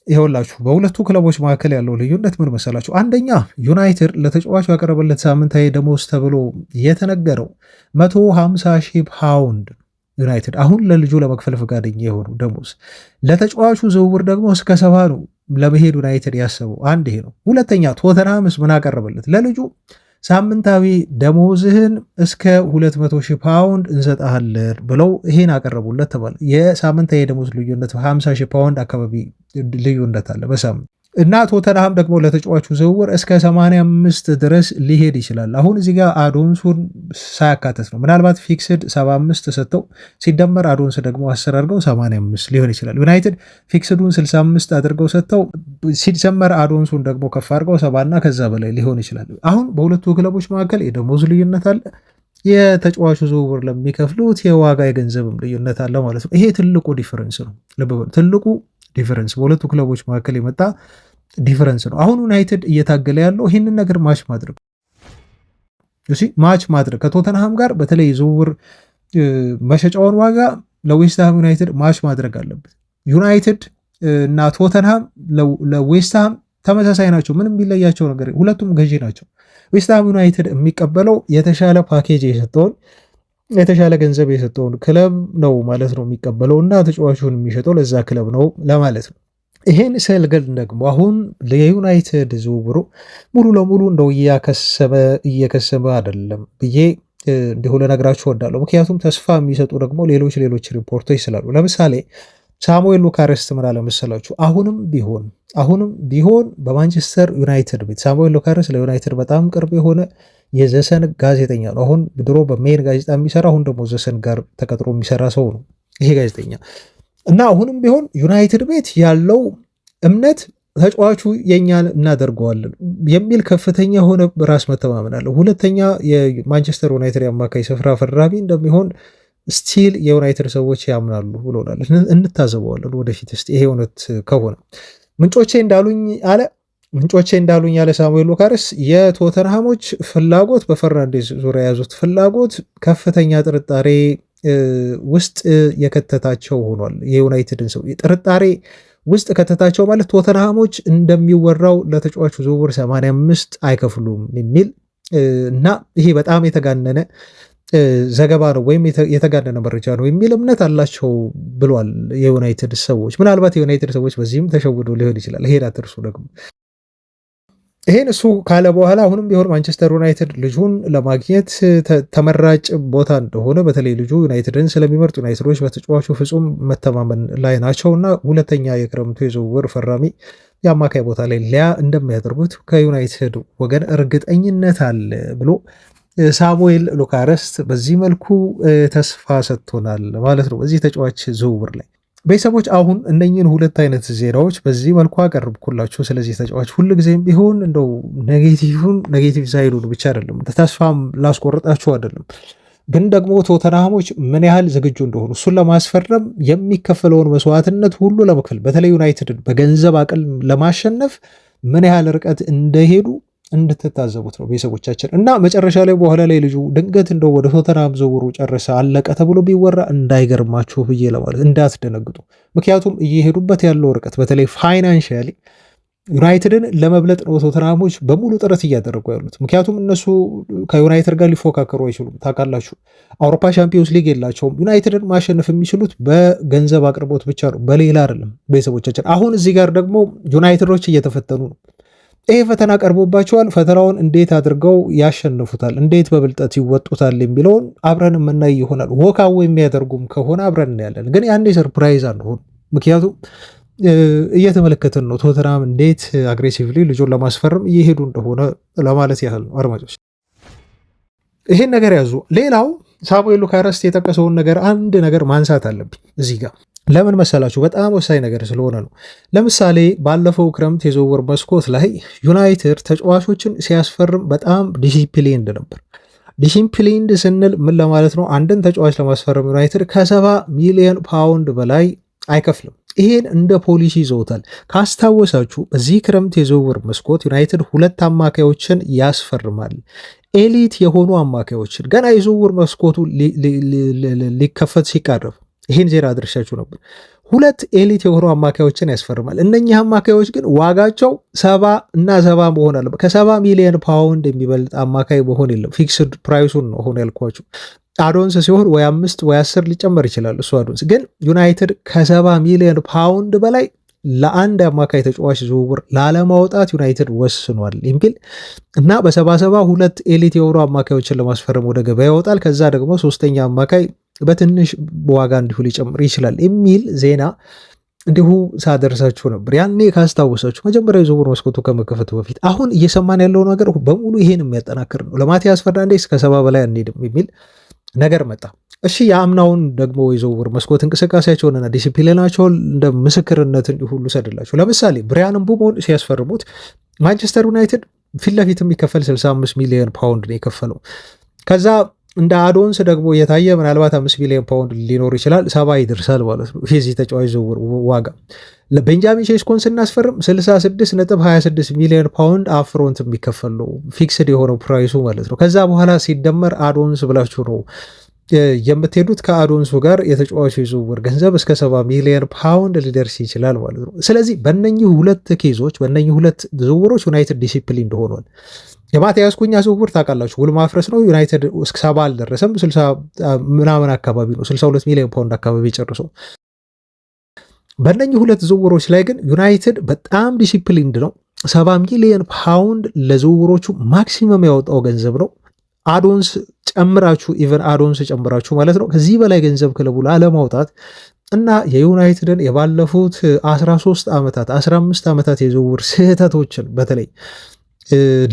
A: ይኸውላችሁ በሁለቱ ክለቦች መካከል ያለው ልዩነት ምን መሰላችሁ? አንደኛ ዩናይትድ ለተጫዋቹ ያቀረበለት ሳምንታዊ ደሞዝ ተብሎ የተነገረው 150,000 ፓውንድ ዩናይትድ አሁን ለልጁ ለመክፈል ፈቃደኛ የሆኑ ደሞዝ። ለተጫዋቹ ዝውውር ደግሞ እስከ 70 ነው ለመሄድ ዩናይትድ ያሰበው። አንድ ይሄ ነው። ሁለተኛ ቶተንሃምስ ምን አቀረበለት? ለልጁ ሳምንታዊ ደሞዝህን እስከ 200,000 ፓውንድ እንሰጣለን ብለው ይሄን አቀረቡለት ተባለ። የሳምንታዊ ደሞዝ ልዩነት 50,000 ፓውንድ አካባቢ ልዩነት አለ በሳምንት እና ቶተንሃም ደግሞ ለተጫዋቹ ዝውውር እስከ 85 ድረስ ሊሄድ ይችላል። አሁን እዚህ ጋር አዶንሱን ሳያካተት ነው። ምናልባት ፊክስድ 75 ሰጥተው ሲደመር አዶንስ ደግሞ 10 አድርገው 85 ሊሆን ይችላል። ዩናይትድ ፊክስዱን 65 አድርገው ሰጥተው ሲደመር አዶንሱን ደግሞ ከፍ አድርገው 70 እና ከዛ በላይ ሊሆን ይችላል። አሁን በሁለቱ ክለቦች መካከል የደሞዝ ልዩነት አለ። የተጫዋቹ ዝውውር ለሚከፍሉት የዋጋ የገንዘብም ልዩነት አለ ማለት ነው። ይሄ ትልቁ ዲፈረንስ ነው። ትልቁ ዲፈረንስ በሁለቱ ክለቦች መካከል የመጣ ዲፈረንስ ነው። አሁን ዩናይትድ እየታገለ ያለው ይህንን ነገር ማች ማድረግ ከቶተንሃም ጋር በተለይ ዝውውር መሸጫውን ዋጋ ለዌስትሃም ዩናይትድ ማች ማድረግ አለበት። ዩናይትድ እና ቶተንሃም ለዌስትሃም ተመሳሳይ ናቸው። ምንም ቢለያቸው ነገር ሁለቱም ገዢ ናቸው። ዌስትሃም ዩናይትድ የሚቀበለው የተሻለ ፓኬጅ የሰጠውን የተሻለ ገንዘብ የሰጠውን ክለብ ነው ማለት ነው የሚቀበለው እና ተጫዋቹን የሚሸጠው ለዛ ክለብ ነው ለማለት ነው። ይሄን ስል ግን ደግሞ አሁን የዩናይትድ ዝውውሩ ሙሉ ለሙሉ እንደው እየከሰመ አይደለም ብዬ እንዲሁ ልነግራችሁ እወዳለሁ። ምክንያቱም ተስፋ የሚሰጡ ደግሞ ሌሎች ሪፖርቶች ስላሉ፣ ለምሳሌ ሳሙኤል ሉካረስት ምን አለ መሰላችሁ? አሁንም ቢሆን በማንቸስተር ዩናይትድ ቤት ሳሙኤል ሉካረስት ለዩናይትድ በጣም ቅርብ የሆነ የዘሰን ጋዜጠኛ ነው። አሁን ድሮ በሜን ጋዜጣ የሚሰራ አሁን ደግሞ ዘሰን ጋር ተቀጥሮ የሚሰራ ሰው ነው ይሄ ጋዜጠኛ እና አሁንም ቢሆን ዩናይትድ ቤት ያለው እምነት ተጫዋቹ የኛን እናደርገዋለን የሚል ከፍተኛ የሆነ ራስ መተማመን አለው። ሁለተኛ የማንቸስተር ዩናይትድ የአማካይ ስፍራ ፈራሚ እንደሚሆን ስቲል የዩናይትድ ሰዎች ያምናሉ ብሎናል። እንታዘበዋለን ወደፊት እስቲ ይሄ እውነት ከሆነ ምንጮቼ እንዳሉኝ ያለ ሳሙኤል ሉካረስ የቶተንሃሞች ፍላጎት በፈርናንዴዝ ዙሪያ የያዙት ፍላጎት ከፍተኛ ጥርጣሬ ውስጥ የከተታቸው ሆኗል። የዩናይትድን ሰው ጥርጣሬ ውስጥ ከተታቸው ማለት ቶተንሃሞች እንደሚወራው ለተጫዋቹ ዝውውር 85 አይከፍሉም የሚል እና ይሄ በጣም የተጋነነ ዘገባ ነው ወይም የተጋነነ መረጃ ነው የሚል እምነት አላቸው ብሏል የዩናይትድ ሰዎች። ምናልባት የዩናይትድ ሰዎች በዚህም ተሸውዶ ሊሆን ይችላል። ይሄን አትርሱ ደግሞ ይሄን እሱ ካለ በኋላ አሁንም ቢሆን ማንቸስተር ዩናይትድ ልጁን ለማግኘት ተመራጭ ቦታ እንደሆነ በተለይ ልጁ ዩናይትድን ስለሚመርጡ ዩናይትዶች በተጫዋቹ ፍጹም መተማመን ላይ ናቸው እና ሁለተኛ የክረምቱ የዝውውር ፈራሚ የአማካይ ቦታ ላይ ሊያ እንደሚያደርጉት ከዩናይትድ ወገን እርግጠኝነት አለ ብሎ ሳሙኤል ሉካረስት በዚህ መልኩ ተስፋ ሰጥቶናል ማለት ነው በዚህ ተጫዋች ዝውውር ላይ። ቤተሰቦች አሁን እነኝህን ሁለት አይነት ዜናዎች በዚህ መልኩ አቀርብኩላችሁ። ስለዚህ ተጫዋች ሁልጊዜም ቢሆን እንደው ኔጌቲቭ ሳይዱን ብቻ አይደለም ተስፋም ላስቆርጣችሁ አይደለም፣ ግን ደግሞ ቶተንሃሞች ምን ያህል ዝግጁ እንደሆኑ እሱን ለማስፈረም የሚከፈለውን መስዋዕትነት ሁሉ ለመክፈል በተለይ ዩናይትድን በገንዘብ አቅል ለማሸነፍ ምን ያህል ርቀት እንደሄዱ እንድትታዘቡት ነው ቤተሰቦቻችን። እና መጨረሻ ላይ በኋላ ላይ ልጁ ድንገት እንደው ወደ ቶተንሃም ዝውውሩ ጨረሰ አለቀ ተብሎ ቢወራ እንዳይገርማችሁ ብዬ ለማለት እንዳትደነግጡ። ምክንያቱም እየሄዱበት ያለው ርቀት በተለይ ፋይናንሻሊ ዩናይትድን ለመብለጥ ነው ቶተንሃሞች በሙሉ ጥረት እያደረጉ ያሉት። ምክንያቱም እነሱ ከዩናይትድ ጋር ሊፎካከሩ አይችሉም። ታውቃላችሁ አውሮፓ ቻምፒዮንስ ሊግ የላቸውም። ዩናይትድን ማሸነፍ የሚችሉት በገንዘብ አቅርቦት ብቻ ነው፣ በሌላ አይደለም ቤተሰቦቻችን። አሁን እዚህ ጋር ደግሞ ዩናይትዶች እየተፈተኑ ነው። ይሄ ፈተና ቀርቦባቸዋል። ፈተናውን እንዴት አድርገው ያሸንፉታል፣ እንዴት በብልጠት ይወጡታል የሚለውን አብረን የምናይ ይሆናል። ወካው የሚያደርጉም ከሆነ አብረን እናያለን። ግን ያኔ ሰርፕራይዝ አንሆን፣ ምክንያቱም እየተመለከትን ነው ቶተንሃም እንዴት አግሬሲቭሊ ልጁን ለማስፈረም እየሄዱ እንደሆነ ለማለት ያህል ነው። አድማጮች ይሄን ነገር ያዙ። ሌላው ሳሙኤል ሉካረስት የጠቀሰውን ነገር አንድ ነገር ማንሳት አለብኝ እዚህ ጋር። ለምን መሰላችሁ? በጣም ወሳኝ ነገር ስለሆነ ነው። ለምሳሌ ባለፈው ክረምት የዝውውር መስኮት ላይ ዩናይትድ ተጫዋቾችን ሲያስፈርም በጣም ዲሲፕሊንድ ነበር። ዲሲፕሊንድ ስንል ምን ለማለት ነው? አንድን ተጫዋች ለማስፈረም ዩናይትድ ከ70 ሚሊዮን ፓውንድ በላይ አይከፍልም። ይሄን እንደ ፖሊሲ ይዘውታል። ካስታወሳችሁ በዚህ ክረምት የዝውውር መስኮት ዩናይትድ 2 አማካዮችን ያስፈርማል። ኤሊት የሆኑ አማካዮችን ገና የዝውውር መስኮቱ ሊከፈት ሲቃረብ ይህን ዜና አድርሻችሁ ነበር። 2 ኤሊት የሆኑ አማካዮችን ያስፈርማል። እነኚህ አማካዮች ግን ዋጋቸው 70 መሆን አለበት። ከ70 ሚሊዮን ፓውንድ የሚበልጥ አማካይ መሆን የለም። ፊክስድ ፕራይሱን ነው አሁን ያልኳችሁ። አዶንስ ሲሆን ወይ 5 ወይ 10 ሊጨመር ይችላል እሱ አዶንስ። ግን ዩናይትድ ከ70 ሚሊዮን ፓውንድ በላይ ለአንድ አማካይ ተጫዋች ዝውውር ላለማውጣት ዩናይትድ ወስኗል የሚል እና በ77 2 ኤሊት የሆኑ አማካዮችን ለማስፈረም ወደ ገበያ ያወጣል። ከዛ ደግሞ 3ኛ አማካይ በትንሽ ዋጋ እንዲሁ ሊጨምር ይችላል የሚል ዜና እንዲሁ ሳደርሳችሁ ነበር። ያኔ ካስታወሳችሁ መጀመሪያ የዝውውር መስኮቱ ከመከፈቱ በፊት። አሁን እየሰማን ያለው ነገር በሙሉ ይሄን የሚያጠናክር ነው። ለማቲያስ ፈርናንዴስ ከ70 በላይ አንሄድም የሚል ነገር መጣ። እሺ የአምናውን ደግሞ የዝውውር መስኮት እንቅስቃሴያቸውንና ዲሲፕሊናቸውን እንደ ምስክርነት እንዲሁ ልውሰድላችሁ። ለምሳሌ ብሪያን ምቡሞን ሲያስፈርሙት ማንቸስተር ዩናይትድ ፊት ለፊት የሚከፈል 65 ሚሊዮን ፓውንድ ነው የከፈለው። ከዛ እንደ አዶንስ ደግሞ የታየ ምናልባት 5 ሚሊዮን ፓውንድ ሊኖር ይችላል፣ 70 ይደርሳል ማለት ነው የዚህ ተጫዋች ዝውውር ዋጋ። ለቤንጃሚን ሼስኮን ስናስፈርም 66.26 ሚሊዮን ፓውንድ አፍሮንት የሚከፈል ነው ፊክስድ የሆነው ፕራይሱ ማለት ነው። ከዛ በኋላ ሲደመር አዶንስ ብላችሁ ነው የምትሄዱት። ከአዶንሱ ጋር የተጫዋቹ የዝውውር ገንዘብ እስከ 70 ሚሊዮን ፓውንድ ሊደርስ ይችላል ማለት ነው። ስለዚህ በእነኚህ 2 ኬዞች በእነኚህ 2 ዝውውሮች ዩናይትድ ዲሲፕሊን እንደሆኗል። የማቲያስ ኩኛ ዝውውር ታውቃላችሁ ውል ማፍረስ ነው። ዩናይትድ እስከ 70 አልደረሰም፣ 60 ምናምን አካባቢ ነው፣ 62 ሚሊዮን ፓውንድ አካባቢ ጨርሶ። በእነኚህ 2 ዝውውሮች ላይ ግን ዩናይትድ በጣም ዲሲፕሊንድ ነው። 70 ሚሊዮን ፓውንድ ለዝውውሮቹ ማክሲመም ያወጣው ገንዘብ ነው። አዶንስ ጨምራችሁ ኢቨን አዶንስ ጨምራችሁ ማለት ነው ከዚህ በላይ ገንዘብ ክለቡ ላለማውጣት እና የዩናይትድን የባለፉት 13 ዓመታት 15 ዓመታት የዝውውር ስህተቶችን በተለይ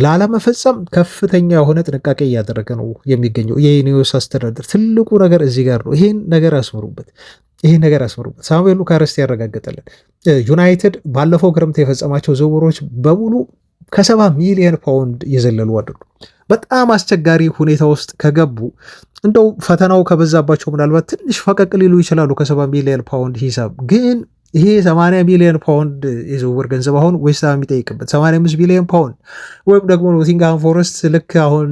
A: ላለመፈጸም ከፍተኛ የሆነ ጥንቃቄ እያደረገ ነው የሚገኘው የኢኔዮስ አስተዳደር። ትልቁ ነገር እዚህ ጋር ነው። ይህን ነገር አስምሩበት። ሳሙኤል ሉካረስት ያረጋገጠልን ዩናይትድ ባለፈው ክረምት የፈጸማቸው ዝውውሮች በሙሉ ከ70 ሚሊዮን ፓውንድ የዘለሉ አይደሉም። በጣም አስቸጋሪ ሁኔታ ውስጥ ከገቡ እንደው ፈተናው ከበዛባቸው ምናልባት ትንሽ ፈቀቅ ሊሉ ይችላሉ ከ70 ሚሊዮን ፓውንድ ሂሳብ ግን ይሄ 80 ሚሊዮን ፓውንድ የዝውውር ገንዘብ አሁን ዌስትሃም የሚጠይቅበት 85 ሚሊዮን ፓውንድ ወይም ደግሞ ኖቲንግሃም ፎረስት ልክ አሁን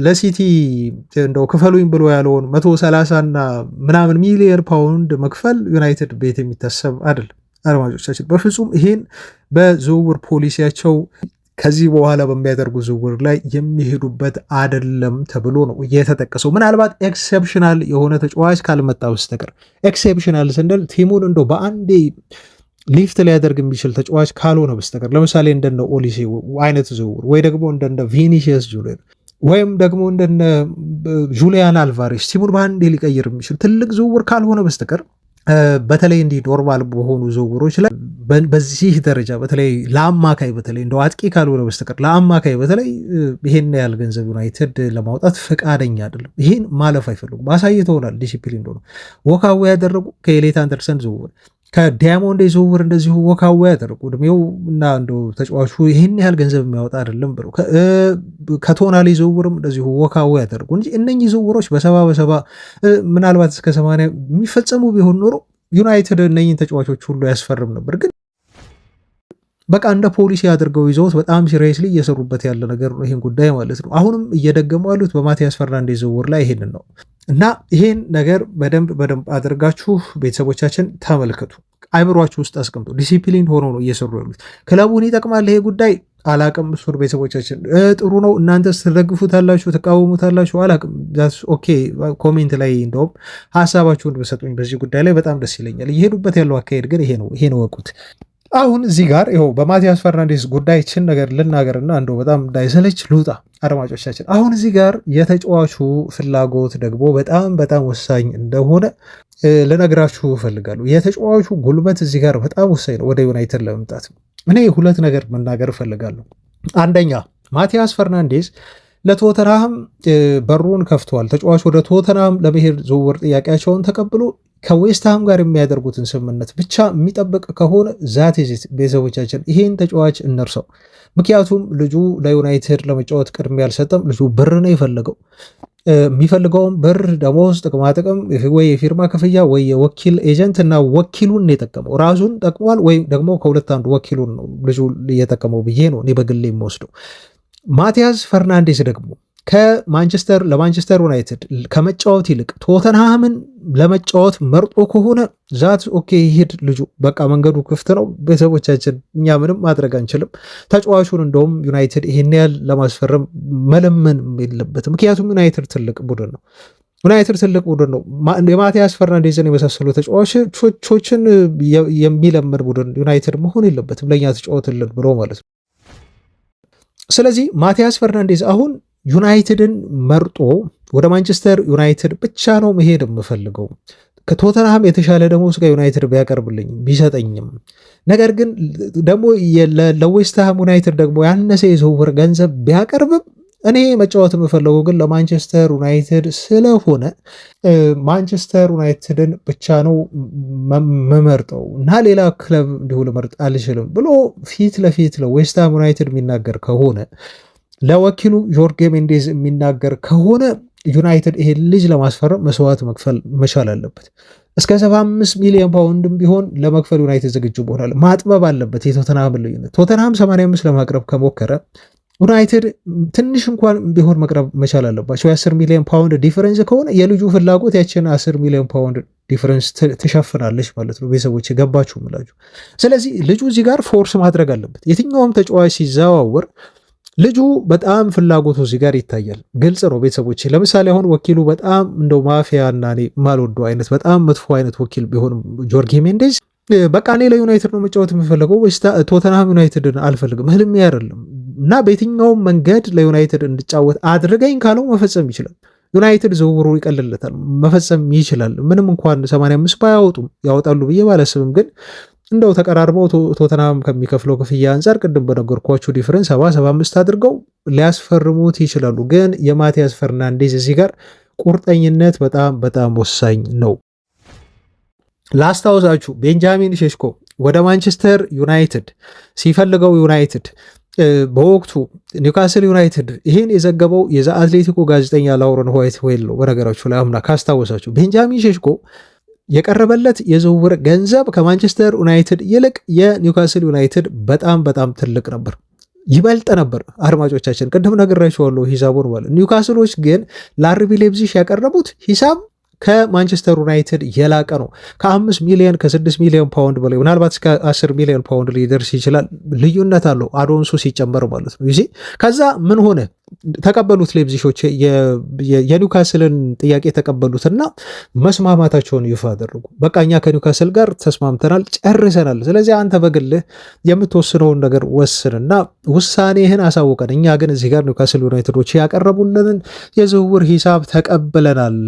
A: ለሲቲ እንደው ክፈሉኝ ብሎ ያለውን 130 እና ምናምን ሚሊዮን ፓውንድ መክፈል ዩናይትድ ቤት የሚታሰብ አይደለም። አድማጮቻችን በፍጹም ይሄን በዝውውር ፖሊሲያቸው ከዚህ በኋላ በሚያደርጉ ዝውውር ላይ የሚሄዱበት አይደለም ተብሎ ነው የተጠቀሰው። ምናልባት ኤክሴፕሽናል የሆነ ተጫዋች ካልመጣ በስተቀር ኤክሴፕሽናል ስንል ቲሙን እንደው በአንዴ ሊፍት ሊያደርግ የሚችል ተጫዋች ካልሆነ በስተቀር ለምሳሌ እንደነ ኦሊሴ አይነት ዝውውር ወይ ደግሞ እንደነ ቪኒሺየስ ጁኒየር ወይም ደግሞ እንደነ ጁሊያን አልቫሬስ ቲሙን በአንዴ ሊቀይር የሚችል ትልቅ ዝውውር ካልሆነ በስተቀር በተለይ እንዲህ ኖርማል በሆኑ ዝውውሮች ላይ በዚህ ደረጃ በተለይ ለአማካይ በተለይ እንደው አጥቂ ካልሆነ በስተቀር ለአማካይ በተለይ ይሄን ያህል ገንዘብ ዩናይትድ ለማውጣት ፈቃደኛ አይደለም። ይሄን ማለፍ አይፈልጉም። አሳይተውናል ዲሲፕሊን እንደሆነ። ወካዌ ያደረጉ ከኤሌት አንደርሰን ዝውውር ከዳያሞንድ ዝውውር እንደዚሁ ወካዌ ያደረጉ እድሜው እና እንደው ተጫዋቹ ይህን ያህል ገንዘብ የሚያወጣ አይደለም ብለው ከቶናሊ ዝውውርም እንደዚሁ ወካዌ ያደረጉ እንጂ እነኚህ ዝውውሮች በሰባ ምናልባት እስከ 80 የሚፈጸሙ ቢሆን ኖሮ ዩናይትድ እነኚህን ተጫዋቾች ሁሉ ያስፈርም ነበር። ግን በቃ እንደ ፖሊሲ አድርገው ይዘውት በጣም ሲሪየስሊ እየሰሩበት ያለ ነገር ነው ይህን ጉዳይ ማለት ነው። አሁንም እየደገሙ ያሉት በማቲያስ ፈርናንዴዝ ዝውውር ላይ ይሄንን ነው እና ይሄን ነገር በደንብ አድርጋችሁ ቤተሰቦቻችን ተመልከቱ፣ አይምሯችሁ ውስጥ አስቀምጡ። ዲሲፕሊን ሆኖ ነው እየሰሩ ያሉት። ክለቡን ይጠቅማል ይሄ ጉዳይ አላቅም። እሱን ቤተሰቦቻችን ጥሩ ነው እናንተ ትደግፉታላችሁ ትቃወሙታላችሁ አላቅም። ኦኬ ኮሜንት ላይ እንደውም ሀሳባችሁን በሰጡኝ በዚህ ጉዳይ ላይ በጣም ደስ ይለኛል። እየሄዱበት ያለው አካሄድ ግን ይሄ ነው ወቁት። አሁን እዚህ ጋር ይኸው በማቲያስ ፈርናንዴዝ ጉዳይችን ነገር ልናገርና እንደው በጣም እንዳይሰለች ልውጣ አድማጮቻችን። አሁን እዚህ ጋር የተጫዋቹ ፍላጎት ደግሞ በጣም ወሳኝ እንደሆነ ልነግራችሁ እፈልጋለሁ። የተጫዋቹ ጉልበት እዚህ ጋር በጣም ወሳኝ ነው ወደ ዩናይትድ ለመምጣት። እኔ ሁለት ነገር መናገር እፈልጋለሁ። አንደኛ ማቲያስ ፈርናንዴዝ ለቶተንሃም በሩን ከፍተዋል። ተጫዋቹ ወደ ቶተንሃም ለመሄድ ዝውውር ጥያቄያቸውን ተቀብሎ ከዌስትሃም ጋር የሚያደርጉትን ስምምነት ብቻ የሚጠብቅ ከሆነ ዛት ዚት ቤተሰቦቻችን ይሄን ተጫዋች እነርሰው። ምክንያቱም ልጁ ለዩናይትድ ለመጫወት ቅድሚያ አልሰጠም። ልጁ ብር ነው የፈለገው። የሚፈልገውን ብር፣ ደሞዝ፣ ጥቅማጥቅም ወይ የፊርማ ክፍያ ወይ የወኪል ኤጀንት እና ወኪሉን ነው ራሱን ጠቅሟል። ወይም ደግሞ ከሁለት አንዱ ወኪሉን ነው ልጁ እየጠቀመው ብዬ ነው እኔ በግሌ የምወስደው። ማቲያስ ፈርናንዴዝ ደግሞ ለማንቸስተር ዩናይትድ ከመጫወት ይልቅ ቶተንሃምን ለመጫወት መርጦ ከሆነ ዛት ኦኬ ይሄድ ልጁ በቃ መንገዱ ክፍት ነው። ቤተሰቦቻችን እኛ ምንም ማድረግ አንችልም። ተጫዋቹን እንደውም ዩናይትድ ይሄን ያህል ለማስፈረም መለመን የለበትም። ምክንያቱም ዩናይትድ ትልቅ ቡድን ነው። የማቲያስ ፈርናንዴዝን የመሳሰሉ ተጫዋቾችን የሚለምን ቡድን ዩናይትድ መሆን የለበትም። ለእኛ ተጫወትልን ብሎ ማለት ነው። ስለዚህ ማቲያስ ፈርናንዴዝ አሁን ዩናይትድን መርጦ ወደ ማንቸስተር ዩናይትድ ብቻ ነው መሄድ የምፈልገው፣ ከቶተንሃም የተሻለ ደሞዝ ከዩናይትድ ቢያቀርብልኝ ቢሰጠኝም፣ ነገር ግን ደግሞ ለዌስትሃም ዩናይትድ ደግሞ ያነሰ የዝውውር ገንዘብ ቢያቀርብም እኔ መጫወት የምፈልገው ግን ለማንቸስተር ዩናይትድ ስለሆነ ማንቸስተር ዩናይትድን ብቻ ነው መመርጠው እና ሌላ ክለብ እንዲሁ ልመርጥ አልችልም ብሎ ፊት ለፊት ለዌስትሃም ዩናይትድ የሚናገር ከሆነ ለወኪሉ ጆርጌ ሜንዴዝ የሚናገር ከሆነ ዩናይትድ ይሄን ልጅ ለማስፈረም መስዋዕት መክፈል መቻል አለበት። እስከ 75 ሚሊዮን ፓውንድም ቢሆን ለመክፈል ዩናይትድ ዝግጁ መሆን ማጥበብ አለበት የቶተንሃም ልዩነት። ቶተንሃም 85 ለማቅረብ ከሞከረ ዩናይትድ ትንሽ እንኳን ቢሆን መቅረብ መቻል አለባቸው። የ10 ሚሊዮን ፓውንድ ዲፈረንስ ከሆነ የልጁ ፍላጎት ያችን 10 ሚሊዮን ፓውንድ ዲፈረንስ ትሸፍናለች ማለት ነው። ቤተሰቦች የገባችሁ ምላችሁ። ስለዚህ ልጁ እዚህ ጋር ፎርስ ማድረግ አለበት። የትኛውም ተጫዋች ሲዘዋወር ልጁ በጣም ፍላጎቱ እዚህ ጋር ይታያል። ግልጽ ነው ቤተሰቦች። ለምሳሌ አሁን ወኪሉ በጣም እንደው ማፊያ እና እኔ ማልወደው አይነት በጣም መጥፎ አይነት ወኪል ቢሆንም ጆርጌ ሜንዴዝ በቃ እኔ ለዩናይትድ ነው መጫወት የምፈልገው ወይስ ቶተንሃም ዩናይትድን አልፈልግም ህልሜ አይደለም እና በየትኛውም መንገድ ለዩናይትድ እንድጫወት አድርገኝ ካለው መፈጸም ይችላል። ዩናይትድ ዝውውሩ ይቀልለታል፣ መፈጸም ይችላል። ምንም እንኳን 85 ባያወጡም ያወጣሉ ብዬ ባላስብም፣ ግን እንደው ተቀራርበው ቶተናም ከሚከፍለው ክፍያ አንጻር ቅድም በነገርኳችሁ ዲፍረንስ 75 አድርገው ሊያስፈርሙት ይችላሉ። ግን የማቲያስ ፈርናንዴዝ እዚህ ጋር ቁርጠኝነት በጣም በጣም ወሳኝ ነው። ላስታውሳችሁ ቤንጃሚን ሼሽኮ ወደ ማንቸስተር ዩናይትድ ሲፈልገው ዩናይትድ በወቅቱ ኒውካስል ዩናይትድ ይህን የዘገበው የዛ አትሌቲኮ ጋዜጠኛ ላውረን ዋይትዌል ነው። በነገራችሁ ላይ አምና ካስታወሳችሁ ቤንጃሚን ሼሽኮ የቀረበለት የዝውውር ገንዘብ ከማንቸስተር ዩናይትድ ይልቅ የኒውካስል ዩናይትድ በጣም በጣም ትልቅ ነበር፣ ይበልጥ ነበር። አድማጮቻችን ቅድም ነግራችኋለሁ ሂሳቡን ማለት። ኒውካስሎች ግን ለአርቢ ሌፕዚግ ያቀረቡት ሂሳብ ከማንቸስተር ዩናይትድ የላቀ ነው። ከ5 ሚሊዮን ከ6 ሚሊዮን ፓውንድ በላይ ምናልባት እስከ 10 ሚሊዮን ፓውንድ ሊደርስ ይችላል። ልዩነት አለው አዶንሱ ሲጨመር ማለት ነው። ይዚ ከዛ ምን ሆነ? ተቀበሉት ሌፕዚሾች የኒውካስልን ጥያቄ ተቀበሉትና መስማማታቸውን ይፋ አደረጉ። በቃ እኛ ከኒውካስል ጋር ተስማምተናል፣ ጨርሰናል። ስለዚህ አንተ በግልህ የምትወስነውን ነገር ወስንና ውሳኔህን አሳውቀን፣ እኛ ግን እዚህ ጋር ኒውካስል ዩናይትዶች ያቀረቡልንን የዝውውር ሂሳብ ተቀብለናል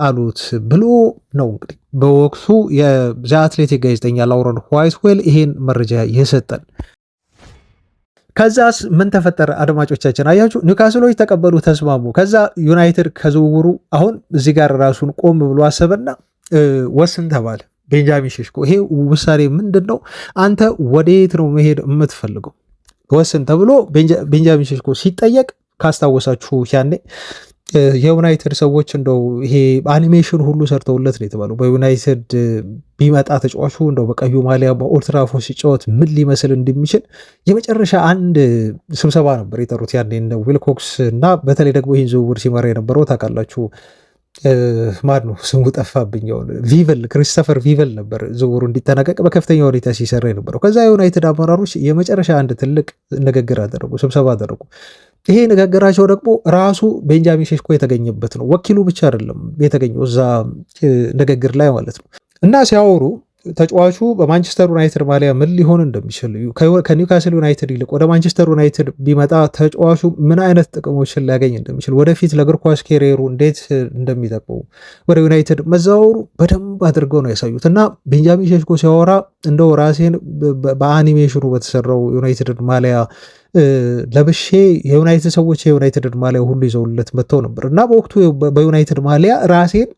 A: አሉት ብሎ ነው እንግዲህ በወቅቱ የዘ አትሌቲክ ጋዜጠኛ ላውረን ዋይትዌል ይሄን መረጃ የሰጠን። ከዛስ ምን ተፈጠረ? አድማጮቻችን አያችሁ፣ ኒውካስሎች ተቀበሉ፣ ተስማሙ። ከዛ ዩናይትድ ከዝውውሩ አሁን እዚህ ጋር ራሱን ቆም ብሎ አሰበና ወስን ተባለ። ቤንጃሚን ሼሽኮ ይሄ ውሳኔ ምንድን ነው? አንተ ወዴት ነው መሄድ የምትፈልገው? ወስን ተብሎ ቤንጃሚን ሼሽኮ ሲጠየቅ ካስታወሳችሁ ያኔ የዩናይትድ ሰዎች እንደው ይሄ አኒሜሽን ሁሉ ሰርተውለት ነው የተባለው። በዩናይትድ ቢመጣ ተጫዋቹ እንደው በቀዩ ማሊያ በኦልድ ትራፎርድ ሲጫወት ምን ሊመስል እንደሚችል የመጨረሻ አንድ ስብሰባ ነበር የጠሩት ያኔ እንደ ዊልኮክስ እና በተለይ ደግሞ ይህን ዝውውር ሲመራ የነበረው ታውቃላችሁ ማን ነው ስሙ ጠፋብኝ። ቪቨል ክሪስቶፈር ቪቨል ነበር ዝውውሩ እንዲጠናቀቅ በከፍተኛ ሁኔታ ሲሰራ የነበረው። ከዛ የዩናይትድ አመራሮች የመጨረሻ አንድ ትልቅ ንግግር አደረጉ፣ ስብሰባ አደረጉ። ይሄ ንግግራቸው ደግሞ ራሱ ቤንጃሚን ሼሽኮ የተገኘበት ነው። ወኪሉ ብቻ አይደለም የተገኘው እዛ ንግግር ላይ ማለት ነው። እና ሲያወሩ ተጫዋቹ በማንቸስተር ዩናይትድ ማሊያ ምን ሊሆን እንደሚችል ከኒውካስል ዩናይትድ ይልቅ ወደ ማንቸስተር ዩናይትድ ቢመጣ ተጫዋቹ ምን አይነት ጥቅሞችን ሊያገኝ እንደሚችል ወደፊት ለእግር ኳስ ኬሪየሩ እንዴት እንደሚጠቅመው ወደ ዩናይትድ መዛወሩ በደንብ አድርገው ነው ያሳዩት። እና ቤንጃሚን ሼሽኮ ሲያወራ እንደው ራሴን በአኒሜሽኑ በተሰራው ዩናይትድ ማሊያ ለብሼ የዩናይትድ ሰዎች የዩናይትድ ማሊያ ሁሉ ይዘውለት መጥተው ነበር እና በወቅቱ በዩናይትድ ማሊያ ራሴን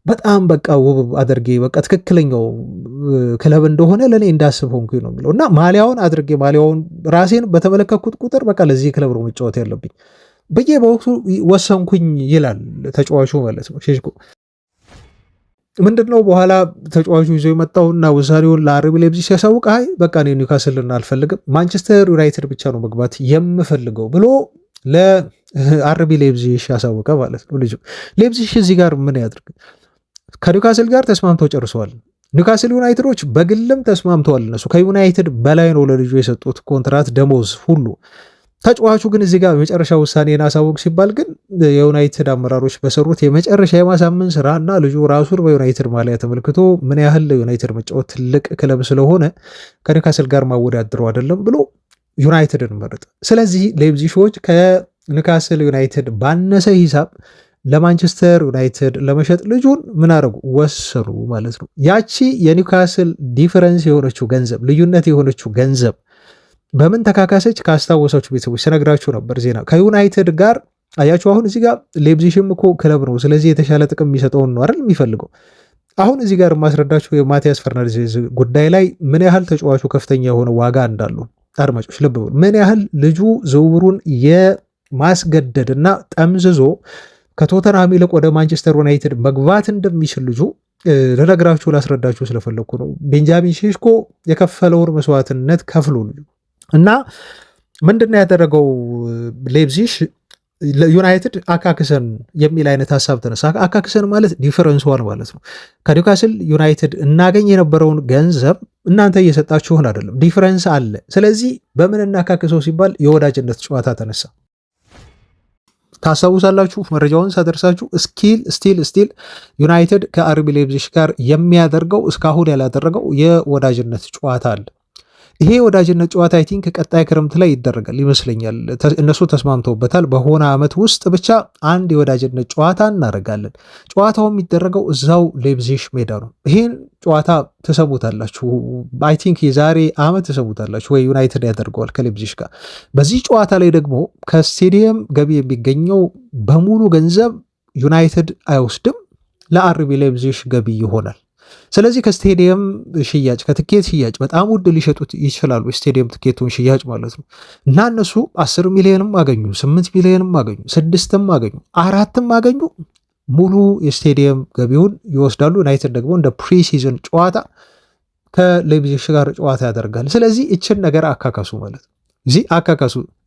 A: በጣም በቃ ውብ አድርጌ በቃ ትክክለኛው ክለብ እንደሆነ ለእኔ እንዳስብ ሆንኩኝ ነው የሚለው። እና ማሊያውን አድርጌ ማሊያውን ራሴን በተመለከትኩት ቁጥር በቃ ለዚህ ክለብ ነው መጫወት ያለብኝ ብዬ በወቅቱ ወሰንኩኝ ይላል ተጫዋቹ ማለት ነው ሼሽኮ። ምንድነው በኋላ ተጫዋቹ ይዞ የመጣውና ውሳኔውን ለአርቢ ሌፕዚግ ሲያሳውቅ አይ በቃ እኔ ኒውካስልን አልፈልግም ማንቸስተር ዩናይትድ ብቻ ነው መግባት የምፈልገው ብሎ ለአርቢ ሌፕዚግ ያሳወቀ ማለት ነው። ልጁ ሌፕዚግ እዚህ ጋር ምን ያድርግ? ከኒውካስል ጋር ተስማምተው ጨርሰዋል። ኒውካስል ዩናይትዶች በግልም ተስማምተዋል። እነሱ ከዩናይትድ በላይ ነው ለልጁ የሰጡት ኮንትራት ደሞዝ ሁሉ። ተጫዋቹ ግን እዚህ ጋር የመጨረሻ ውሳኔን አሳውቅ ሲባል ግን የዩናይትድ አመራሮች በሰሩት የመጨረሻ የማሳመን ስራ እና ልጁ ራሱን በዩናይትድ ማሊያ ተመልክቶ ምን ያህል ዩናይትድ መጫወት ትልቅ ክለብ ስለሆነ ከኒውካስል ጋር ማወዳደረው አይደለም ብሎ ዩናይትድን መረጠ። ስለዚህ ሌፕዚሾች ከኒውካስል ዩናይትድ ባነሰ ሂሳብ ለማንቸስተር ዩናይትድ ለመሸጥ ልጁን ምን አደረጉ? ወሰኑ ማለት ነው። ያቺ የኒውካስል ዲፈረንስ የሆነችው ገንዘብ ልዩነት የሆነችው ገንዘብ በምን ተካካሰች? ካስታወሳችሁ ቤተሰቦች ስነግራችሁ ነበር ዜና ከዩናይትድ ጋር አያችሁ። አሁን እዚህ ጋር ሌፕዚግም እኮ ክለብ ነው። ስለዚህ የተሻለ ጥቅም የሚሰጠውን ነው አይደል የሚፈልገው። አሁን እዚህ ጋር የማስረዳችሁ የማቲያስ ፈርናንዴዝ ጉዳይ ላይ ምን ያህል ተጫዋቹ ከፍተኛ የሆነ ዋጋ እንዳለው አድማጮች ልብ በሉ። ምን ያህል ልጁ ዝውውሩን የማስገደድ እና ጠምዝዞ ከቶተንሃም ይልቅ ወደ ማንቸስተር ዩናይትድ መግባት እንደሚችል ልጁ ልነግራችሁ ላስረዳችሁ ስለፈለግኩ ነው። ቤንጃሚን ሼሽኮ የከፈለውን መስዋዕትነት ከፍሎ ልጁ እና ምንድን ያደረገው ሌፕዚግ ዩናይትድ አካክሰን የሚል አይነት ሀሳብ ተነሳ። አካክሰን ማለት ዲፈረንስ ዋን ማለት ነው። ከኒውካስል ዩናይትድ እናገኝ የነበረውን ገንዘብ እናንተ እየሰጣችሁን አይደለም፣ ዲፈረንስ አለ። ስለዚህ በምን እናካክሰው ሲባል የወዳጅነት ጨዋታ ተነሳ። ታስታውሳላችሁ መረጃውን ሳደርሳችሁ ስቲል ዩናይትድ ከአርቢ ሌፕዚግ ጋር የሚያደርገው እስካሁን ያላደረገው የወዳጅነት ጨዋታ አለ። ይሄ ወዳጅነት ጨዋታ አይ ቲንክ ቀጣይ ክረምት ላይ ይደረጋል ይመስለኛል። እነሱ ተስማምተውበታል። በሆነ ዓመት ውስጥ ብቻ አንድ የወዳጅነት ጨዋታ እናደርጋለን። ጨዋታው የሚደረገው እዛው ሌፕዚግ ሜዳ ነው። ይሄን ጨዋታ ተሰቡታላችሁ። አይ ቲንክ የዛሬ ዓመት ተሰቡታላችሁ ወይ ዩናይትድ ያደርገዋል ከሌፕዚግ ጋር። በዚህ ጨዋታ ላይ ደግሞ ከስቴዲየም ገቢ የሚገኘው በሙሉ ገንዘብ ዩናይትድ አይወስድም፣ ለአርቢ ሌፕዚግ ገቢ ይሆናል። ስለዚህ ከስቴዲየም ሽያጭ ከትኬት ሽያጭ በጣም ውድ ሊሸጡት ይችላሉ። ስቴዲየም ትኬቱን ሽያጭ ማለት ነው። እና እነሱ 10 ሚሊዮንም አገኙ 8 ሚሊዮንም አገኙ 6ም አገኙ 4ም አገኙ ሙሉ የስቴዲየም ገቢውን ይወስዳሉ። ዩናይትድ ደግሞ እንደ ፕሪሲዝን ጨዋታ ከሌፕዚግ ጋር ጨዋታ ያደርጋል። ስለዚህ እችን ነገር አካካሱ ማለት ነው።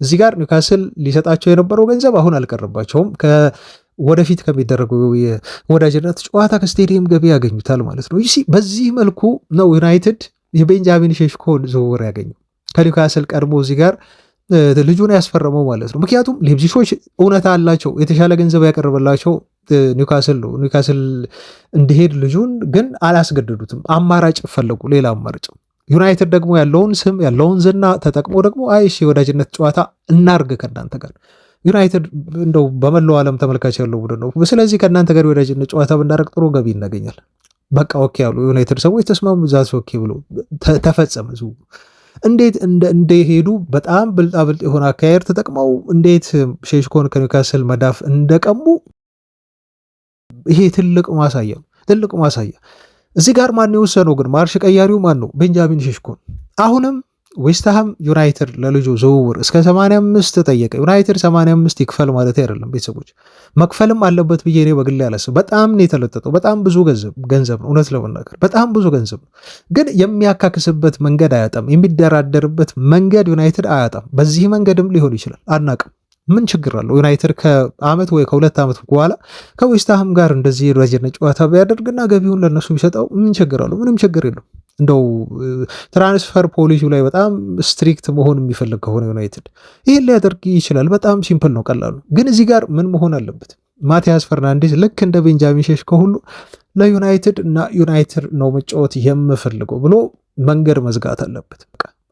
A: እዚህ ጋር ኒውካስል ሊሰጣቸው የነበረው ገንዘብ አሁን አልቀረባቸውም። ወደፊት ከሚደረገው የወዳጅነት ጨዋታ ከስቴዲየም ገቢ ያገኙታል ማለት ነው። በዚህ መልኩ ነው ዩናይትድ የቤንጃሚን ሼሽኮን ዝውውር ያገኘው ከኒውካስል ቀድሞ እዚህ ጋር ልጁን ያስፈረመው ማለት ነው። ምክንያቱም ሌፕዚጎች እውነታ አላቸው፣ የተሻለ ገንዘብ ያቀርበላቸው ኒውካስል ነው። ኒውካስል እንዲሄድ ልጁን ግን አላስገደዱትም፣ አማራጭ ፈለጉ፣ ሌላ አማራጭ። ዩናይትድ ደግሞ ያለውን ስም ያለውን ዝና ተጠቅሞ ደግሞ አይሽ የወዳጅነት ጨዋታ እናርግ ከእናንተ ጋር ዩናይትድ እንደው በመላው ዓለም ተመልካች ያለው ቡድን ነው። ስለዚህ ከእናንተ ጋር ወዳጅነት ጨዋታ ብናደርግ ጥሩ ገቢ እናገኛለን። በቃ ኦኬ ያሉ ዩናይትድ ሰዎች ተስማሙ። ዛስ ኦኬ ብሎ ተፈጸመ። እንዴት እንደሄዱ በጣም ብልጣብልጥ የሆነ አካሄድ ተጠቅመው እንዴት ሼሽኮን ከኒውካስል መዳፍ እንደቀሙ ይሄ ትልቅ ማሳያ። እዚህ ጋር ማን የወሰነው ግን ማርሽ ቀያሪው ማን ነው? ቤንጃሚን ሼሽኮን። አሁንም ዌስትሃም ዩናይትድ ለልጁ ዝውውር እስከ 85 ጠየቀ። ዩናይትድ 85 ይክፈል ማለት አይደለም ቤተሰቦች፣ መክፈልም አለበት ብዬ እኔ በግሌ አላስብም። በጣም ነው የተለጠጠው። በጣም ብዙ ገንዘብ ነው፣ እውነት ለመናገር በጣም ብዙ ገንዘብ ነው። ግን የሚያካክስበት መንገድ አያጣም፣ የሚደራደርበት መንገድ ዩናይትድ አያጣም። በዚህ መንገድም ሊሆን ይችላል፣ አናቅም። ምን ችግር አለው? ዩናይትድ ከዓመት ወይ ከ2 ዓመት በኋላ ከዌስትሃም ጋር እንደዚህ ወዳጅነት ጨዋታ ቢያደርግና ገቢውን ለነሱ ቢሰጠው ምን ችግር አለው? ምንም ችግር የለው። እንደው ትራንስፈር ፖሊሲው ላይ በጣም ስትሪክት መሆን የሚፈልግ ከሆነ ዩናይትድ ይህን ሊያደርግ ይችላል። በጣም ሲምፕል ነው፣ ቀላሉ። ግን እዚህ ጋር ምን መሆን አለበት? ማቲያስ ፈርናንዴዝ ልክ እንደ ቤንጃሚን ሼሽኮ ሁሉ ለዩናይትድ እና ዩናይትድ ነው መጫወት የምፈልገው ብሎ መንገድ መዝጋት አለበት።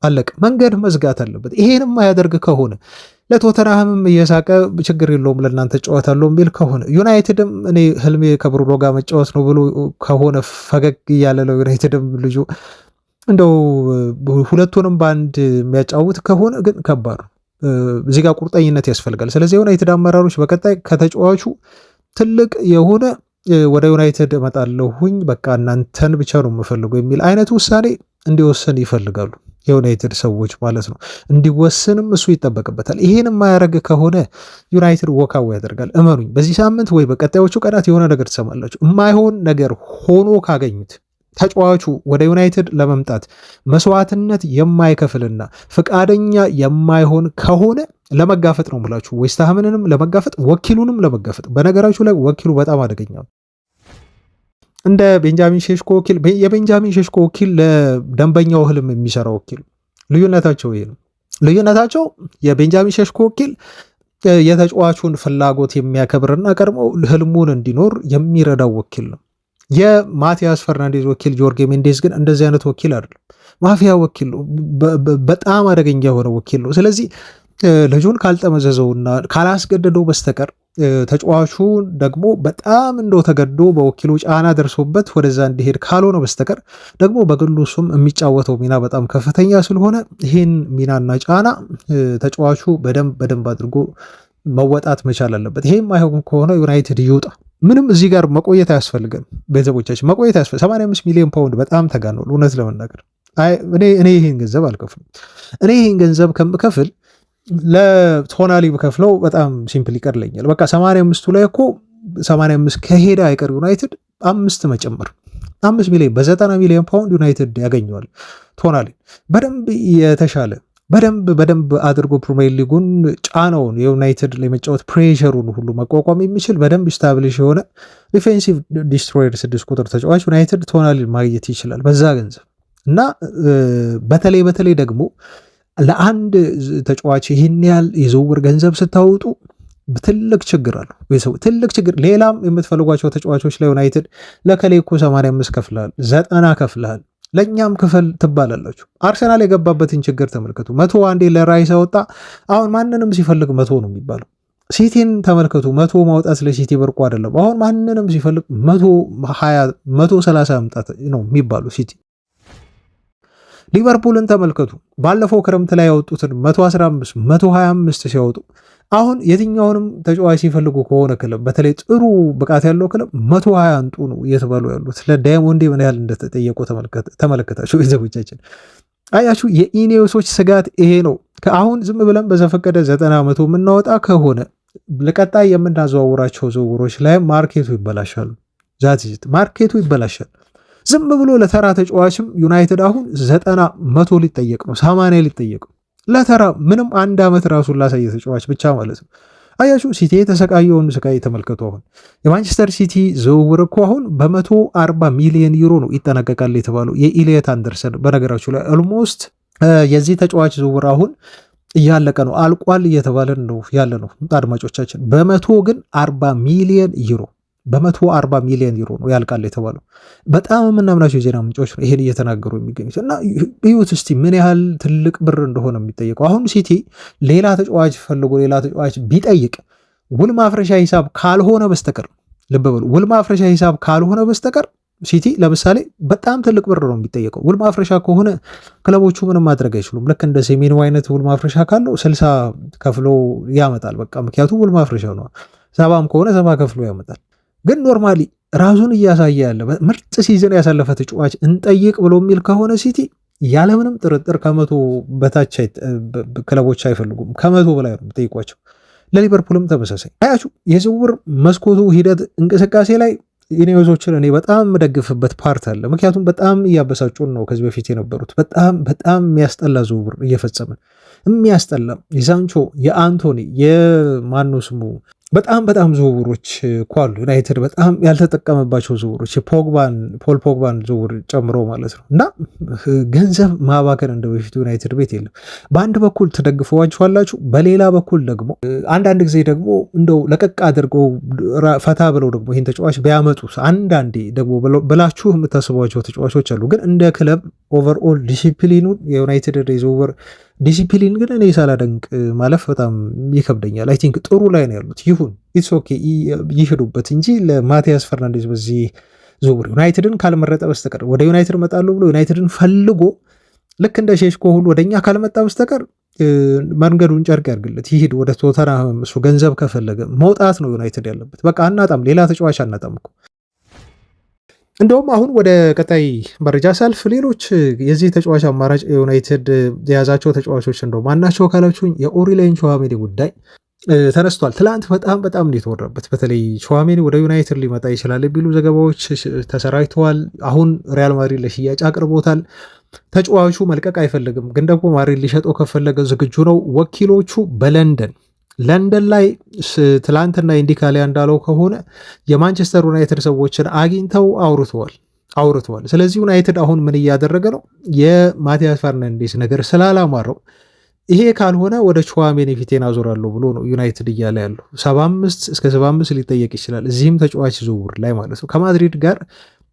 A: አለቀ፣ መንገድ መዝጋት አለበት። ይሄንም ማያደርግ ከሆነ ለቶተንሃምም እየሳቀ ችግር የለውም ለእናንተ ጨዋታለሁ የሚል ከሆነ ዩናይትድም እኔ ህልሜ ከብሩኖ ጋር መጫወት ነው ብሎ ከሆነ ፈገግ እያለ ነው ዩናይትድም ልጁ እንደው ሁለቱንም በአንድ የሚያጫውት ከሆነ ግን ከባድ ነው። እዚህ ጋር ቁርጠኝነት ያስፈልጋል። ስለዚህ ዩናይትድ አመራሮች በቀጣይ ከተጫዋቹ ትልቅ የሆነ ወደ ዩናይትድ እመጣለሁኝ በቃ እናንተን ብቻ ነው የምፈልገው የሚል አይነት ውሳኔ እንዲወስን ይፈልጋሉ የዩናይትድ ሰዎች ማለት ነው። እንዲወስንም እሱ ይጠበቅበታል። ይሄን የማያደርግ ከሆነ ዩናይትድ ወካው ያደርጋል። እመኑኝ፣ በዚህ ሳምንት ወይ በቀጣዮቹ ቀናት የሆነ ነገር ትሰማላችሁ። የማይሆን ነገር ሆኖ ካገኙት ተጫዋቹ ወደ ዩናይትድ ለመምጣት መስዋዕትነት የማይከፍልና ፍቃደኛ የማይሆን ከሆነ ለመጋፈጥ ነው የምላችሁ። ዌስትሃምንም ለመጋፈጥ ወኪሉንም ለመጋፈጥ። በነገራችሁ ላይ ወኪሉ በጣም አደገኛ ነው። እንደ ቤንጃሚን ሼሽኮ ወኪል የቤንጃሚን ሼሽኮ ወኪል ለደንበኛው ህልም የሚሰራ ወኪል ልዩነታቸው ይሄ ነው። ልዩነታቸው የቤንጃሚን ሼሽኮ ወኪል የተጫዋቹን ፍላጎት የሚያከብርና ቀድሞ ህልሙን እንዲኖር የሚረዳው ወኪል ነው። የማቲያስ ፈርናንዴዝ ወኪል ጆርጌ ሜንዴዝ ግን እንደዚህ አይነት ወኪል አይደለም። ማፊያ ወኪል ነው። በጣም አደገኛ የሆነ ወኪል ነው። ስለዚህ ልጁን ካልጠመዘዘውና ካላስገደደው በስተቀር ተጫዋቹ ደግሞ በጣም እንደው ተገዶ በወኪሉ ጫና ደርሶበት ወደዛ እንዲሄድ ካልሆነ በስተቀር ደግሞ በግሉ እሱም የሚጫወተው ሚና በጣም ከፍተኛ ስለሆነ ይህን ሚናና ጫና ተጫዋቹ በደንብ አድርጎ መወጣት መቻል አለበት። ይሄም አይሆን ከሆነ ዩናይትድ ይውጣ። ምንም እዚህ ጋር መቆየት አያስፈልገን ቤተሰቦቻችን፣ መቆየት አያስፈልግ። 85 ሚሊዮን ፓውንድ በጣም ተጋኗል እውነት ለመናገር። እኔ ይህን ገንዘብ አልከፍልም። እኔ ይህን ገንዘብ ከምከፍል ለቶናሊ ብከፍለው በጣም ሲምፕል ይቀርለኛል። በቃ 85ቱ ላይ እኮ 85 ከሄደ አይቀር ዩናይትድ 5 መጨመር 5 ሚሊዮን በ90 ሚሊዮን ፓውንድ ዩናይትድ ያገኘዋል። ቶናሊ በደንብ የተሻለ በደንብ አድርጎ ፕሪሚየር ሊጉን ጫናውን የዩናይትድ ላይ መጫወት ፕሬሸሩን ሁሉ መቋቋም የሚችል በደንብ ስታብሊሽ የሆነ ዲፌንሲቭ ዲስትሮየር 6 ቁጥር ተጫዋች ዩናይትድ ቶናሊ ማግኘት ይችላል በዛ ገንዘብ እና በተለይ ደግሞ ለአንድ ተጫዋች ይህን ያህል የዝውውር ገንዘብ ስታወጡ ትልቅ ችግር አለው። ትልቅ ችግር። ሌላም የምትፈልጓቸው ተጫዋቾች ላይ ዩናይትድ ለከሌ እኮ 85 ከፍልሃል፣ 90 ከፍልሃል፣ ለእኛም ክፈል ትባላላችሁ። አርሰናል የገባበትን ችግር ተመልከቱ። 100 አንዴ ለራይስ ወጣ። አሁን ማንንም ሲፈልግ 100 ነው የሚባለው። ሲቲን ተመልከቱ። 100 ማውጣት ለሲቲ ብርቁ አይደለም። አሁን ማንንም ሲፈልግ 120 130 መምጣት ነው የሚባሉ ሲቲ። ሊቨርፑልን ተመልከቱ። ባለፈው ክረምት ላይ ያወጡትን 115 125 ሲያወጡ አሁን የትኛውንም ተጫዋች ሲፈልጉ ከሆነ ክለብ በተለይ ጥሩ ብቃት ያለው ክለብ 120 አንጡ ነው እየተባሉ ያሉት። ለዳይሞንዴ ምን ያህል እንደተጠየቁ ተመለከታችሁ ቤተሰቦቻችን። አያችሁ የኢኔዮሶች ስጋት ይሄ ነው። አሁን ዝም ብለን በዘፈቀደ 90 100 የምናወጣ ከሆነ ለቀጣይ የምናዘዋውራቸው ዝውውሮች ላይ ማርኬቱ ይበላሻሉ። ማርኬቱ ይበላሻል። ዝም ብሎ ለተራ ተጫዋችም ዩናይትድ አሁን 90 100 ሊጠየቅ ነው፣ 80 ሊጠየቅ ነው ለተራ ምንም አንድ ዓመት ራሱን ላሳየ ተጫዋች ብቻ ማለት ነው። አያችሁ ሲቲ የተሰቃየውን ስቃይ ተመልከቱ። አሁን የማንቸስተር ሲቲ ዝውውር እኮ አሁን በ140 ሚሊዮን ዩሮ ነው ይጠናቀቃል የተባለው የኢሊየት አንደርሰን። በነገራችሁ ላይ ኦልሞስት የዚህ ተጫዋች ዝውውር አሁን እያለቀ ነው፣ አልቋል እየተባለን ነው ያለ ነው አድማጮቻችን። በ140 ሚሊዮን ዩሮ በ140 ሚሊዮን ዩሮ ነው ያልቃል የተባለው። በጣም የምናምናቸው የዜና ምንጮች ነው ይሄን እየተናገሩ የሚገኙት። እና እዩት እስቲ ምን ያህል ትልቅ ብር እንደሆነ የሚጠየቀው። አሁን ሲቲ ሌላ ተጫዋች ፈልጎ ሌላ ተጫዋች ቢጠይቅ ውል ማፍረሻ ሂሳብ ካልሆነ በስተቀር ልብ በሉ፣ ውል ማፍረሻ ሂሳብ ካልሆነ በስተቀር ሲቲ ለምሳሌ በጣም ትልቅ ብር ነው የሚጠየቀው። ውል ማፍረሻ ከሆነ ክለቦቹ ምንም ማድረግ አይችሉም። ልክ እንደ ሴሜኑ አይነት ውል ማፍረሻ ካለው 60 ከፍሎ ያመጣል በቃ። ምክንያቱም ውል ማፍረሻ ነው። 70 ከሆነ 70 ከፍሎ ያመጣል። ግን ኖርማሊ ራሱን እያሳየ ያለ ምርጥ ሲዝን ያሳለፈ ተጫዋች እንጠይቅ ብሎ የሚል ከሆነ ሲቲ ያለምንም ጥርጥር 100 በታች ክለቦች አይፈልጉም። 100 በላይ ነው ጠይቋቸው። ለሊቨርፑልም ተመሳሳይ። አያችሁ የዝውውር መስኮቱ ሂደት እንቅስቃሴ ላይ ኢኔዮሶችን እኔ በጣም የምደግፍበት ፓርት አለ። ምክንያቱም በጣም እያበሳጩን ነው ከዚህ በፊት የነበሩት። በጣም የሚያስጠላ ዝውውር እየፈጸምን የሚያስጠላ የሳንቾ የአንቶኒ የማኑ ስሙ በጣም ዝውውሮች እኮ አሉ። ዩናይትድ በጣም ያልተጠቀመባቸው ዝውውሮች ፖል ፖግባን ዝውውር ጨምሮ ማለት ነው። እና ገንዘብ ማባከን እንደ በፊቱ ዩናይትድ ቤት የለም። በአንድ በኩል ትደግፈዋችኋላችሁ፣ በሌላ በኩል ደግሞ አንዳንድ ጊዜ ደግሞ እንደው ለቀቅ አድርገው ፈታ ብለው ደግሞ ይህን ተጫዋች ቢያመጡ አንዳንዴ ደግሞ ብላችሁ የምታስቧቸው ተጫዋቾች አሉ። ግን እንደ ክለብ ኦቨርኦል ዲሲፕሊኑን የዩናይትድ የዝውውር ዲሲፕሊን ግን እኔ ሳላደንቅ ማለፍ በጣም ይከብደኛል። አይ ቲንክ ጥሩ ላይ ነው ያሉት። ይሁን ኢትስ ኦኬ ይሄዱበት እንጂ ለማቲያስ ፈርናንዴዝ በዚህ ዝውውር ዩናይትድን ካልመረጠ በስተቀር ወደ ዩናይትድ መጣለሁ ብሎ ዩናይትድን ፈልጎ ልክ እንደ ሼሽኮ ሁሉ ወደኛ ካልመጣ በስተቀር መንገዱን ጨርቅ ያርግለት ይሄድ ወደ ቶተንሃም። እሱ ገንዘብ ከፈለገ መውጣት ነው ዩናይትድ ያለበት። በቃ አናጣም፣ ሌላ ተጫዋች አናጣም እኮ። እንደውም አሁን ወደ ቀጣይ መረጃ ሳልፍ ሌሎች የዚህ ተጫዋች አማራጭ ዩናይትድ የያዛቸው ተጫዋቾች እንደው ማናቸው ካላችሁኝ የኦሪሌን ቹዋሜኒ ጉዳይ ተነስቷል። ትላንት በጣም የተወራበት በተለይ ቹዋሜኒ ወደ ዩናይትድ ሊመጣ ይችላል የሚሉ ዘገባዎች ተሰራጭተዋል። አሁን ሪያል ማድሪድ ለሽያጭ አቅርቦታል። ተጫዋቹ መልቀቅ አይፈልግም፣ ግን ደግሞ ማድሪድ ሊሸጠው ከፈለገ ዝግጁ ነው። ወኪሎቹ ለንደን ላይ ትላንትና ኢንዲካሊያ እንዳለው ከሆነ የማንቸስተር ዩናይትድ ሰዎችን አግኝተው አውርተዋል። ስለዚህ ዩናይትድ አሁን ምን እያደረገ ነው? የማቲያስ ፈርናንዴስ ነገር ስላላማረው ይሄ ካልሆነ ወደ ቹዋሜኒ ፊቴን አዞራለሁ ብሎ ነው ዩናይትድ እያለ ያለው። 75 ሊጠየቅ ይችላል እዚህም ተጫዋች ዝውውር ላይ ማለት ነው። ከማድሪድ ጋር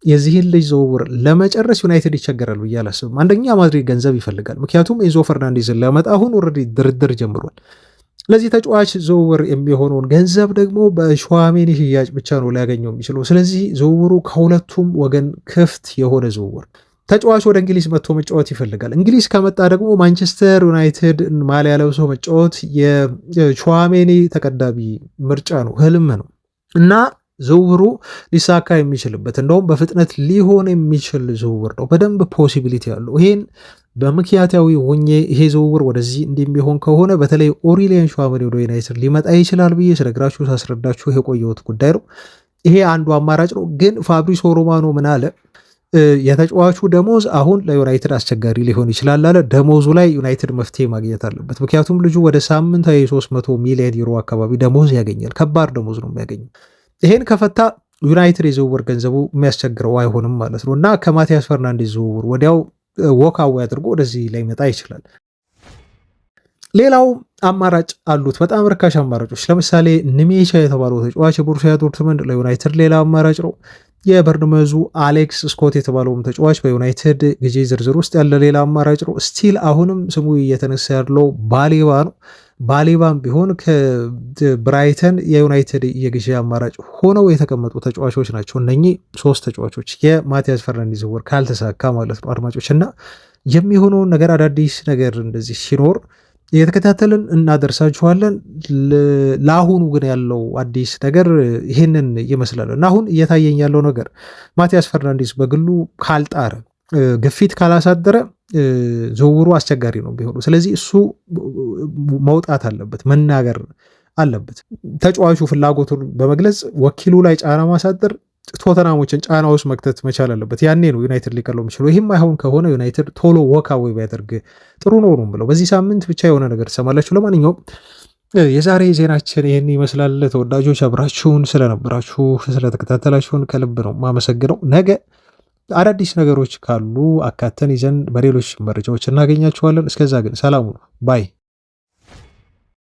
A: የዚህን ልጅ ዝውውር ለመጨረስ ዩናይትድ ይቸገራል ብዬ አላስብም። አንደኛ ማድሪድ ገንዘብ ይፈልጋል። ምክንያቱም ኤንዞ ፈርናንዴዝን ለመጣ አሁን ኦልሬዲ ድርድር ጀምሯል። ለዚህ ተጫዋች ዝውውር የሚሆነውን ገንዘብ ደግሞ በቹዋሜኒ ሽያጭ ብቻ ነው ሊያገኘው የሚችለው። ስለዚህ ዝውውሩ ከሁለቱም ወገን ክፍት የሆነ ዝውውር። ተጫዋች ወደ እንግሊዝ መጥቶ መጫወት ይፈልጋል። እንግሊዝ ከመጣ ደግሞ ማንቸስተር ዩናይትድ ማሊያ ለብሶ መጫወት የቹዋሜኒ ተቀዳሚ ምርጫ ነው፣ ህልም ነው እና ዝውውሩ ሊሳካ የሚችልበት እንደውም በፍጥነት ሊሆን የሚችል ዝውውር ነው። በደንብ ፖሲቢሊቲ ያለው ይሄን በምክንያታዊ ሆኜ ይሄ ዝውውር ወደዚህ እንደሚሆን ከሆነ በተለይ ኦሪሊያን ቹዋሜኒ ወደ ዩናይትድ ሊመጣ ይችላል ብዬ ስነግራችሁ ሳስረዳችሁ የቆየሁት ጉዳይ ነው። ይሄ አንዱ አማራጭ ነው። ግን ፋብሪሶ ሮማኖ ምን አለ? የተጫዋቹ ደሞዝ አሁን ለዩናይትድ አስቸጋሪ ሊሆን ይችላል አለ። ደሞዙ ላይ ዩናይትድ መፍትሄ ማግኘት አለበት። ምክንያቱም ልጁ ወደ ሳምንታዊ 300 ሚሊዮን ዩሮ አካባቢ ደሞዝ ያገኛል። ከባድ ደሞዝ ነው የሚያገኘው። ይሄን ከፈታ ዩናይትድ የዝውውር ገንዘቡ የሚያስቸግረው አይሆንም ማለት ነው እና ከማቲያስ ፈርናንዴዝ ዝውውር ወዲያው ወካዊ አድርጎ ወደዚህ ላይ መጣ ይችላል። ሌላው አማራጭ አሉት በጣም ርካሽ አማራጮች። ለምሳሌ ንሜቻ የተባለው ተጫዋች የቦሩሲያ ዶርትመንድ ለዩናይትድ ሌላ አማራጭ ነው። የበርንመዙ አሌክስ ስኮት የተባለውም ተጫዋች በዩናይትድ ግዢ ዝርዝር ውስጥ ያለ ሌላ አማራጭ ነው። ስቲል አሁንም ስሙ እየተነሳ ያለው ባሌባ ነው። ባሌባም ቢሆን ከብራይተን የዩናይትድ የግዢ አማራጭ ሆነው የተቀመጡ ተጫዋቾች ናቸው። እነኚህ ሶስት ተጫዋቾች የማቲያስ ፈርናንዴዝ ዝውውር ካልተሳካ ማለት ነው አድማጮች፣ እና የሚሆነውን ነገር አዳዲስ ነገር እንደዚህ ሲኖር እየተከታተልን እናደርሳችኋለን። ለአሁኑ ግን ያለው አዲስ ነገር ይህንን ይመስላል እና አሁን እየታየኝ ያለው ነገር ማቲያስ ፈርናንዴዝ በግሉ ካልጣረ፣ ግፊት ካላሳደረ ዝውውሩ አስቸጋሪ ነው ቢሆኑ። ስለዚህ እሱ መውጣት አለበት፣ መናገር አለበት። ተጫዋቹ ፍላጎቱን በመግለጽ ወኪሉ ላይ ጫና ማሳደር፣ ቶተናሞችን ጫና ውስጥ መክተት መቻል አለበት። ያኔ ነው ዩናይትድ ሊቀለው የሚችለው። ይህም አይሆን ከሆነ ዩናይትድ ቶሎ ወካዌ ቢያደርግ ጥሩ ነው ነው ብለው በዚህ ሳምንት ብቻ የሆነ ነገር ትሰማላችሁ። ለማንኛውም የዛሬ ዜናችን ይህን ይመስላል። ተወዳጆች አብራችሁን ስለነበራችሁ ስለተከታተላችሁን ከልብ ነው ማመሰግነው። ነገ አዳዲስ ነገሮች ካሉ አካተን ይዘን በሌሎች መረጃዎች እናገኛችኋለን። እስከዛ ግን ሰላሙ ነው ባይ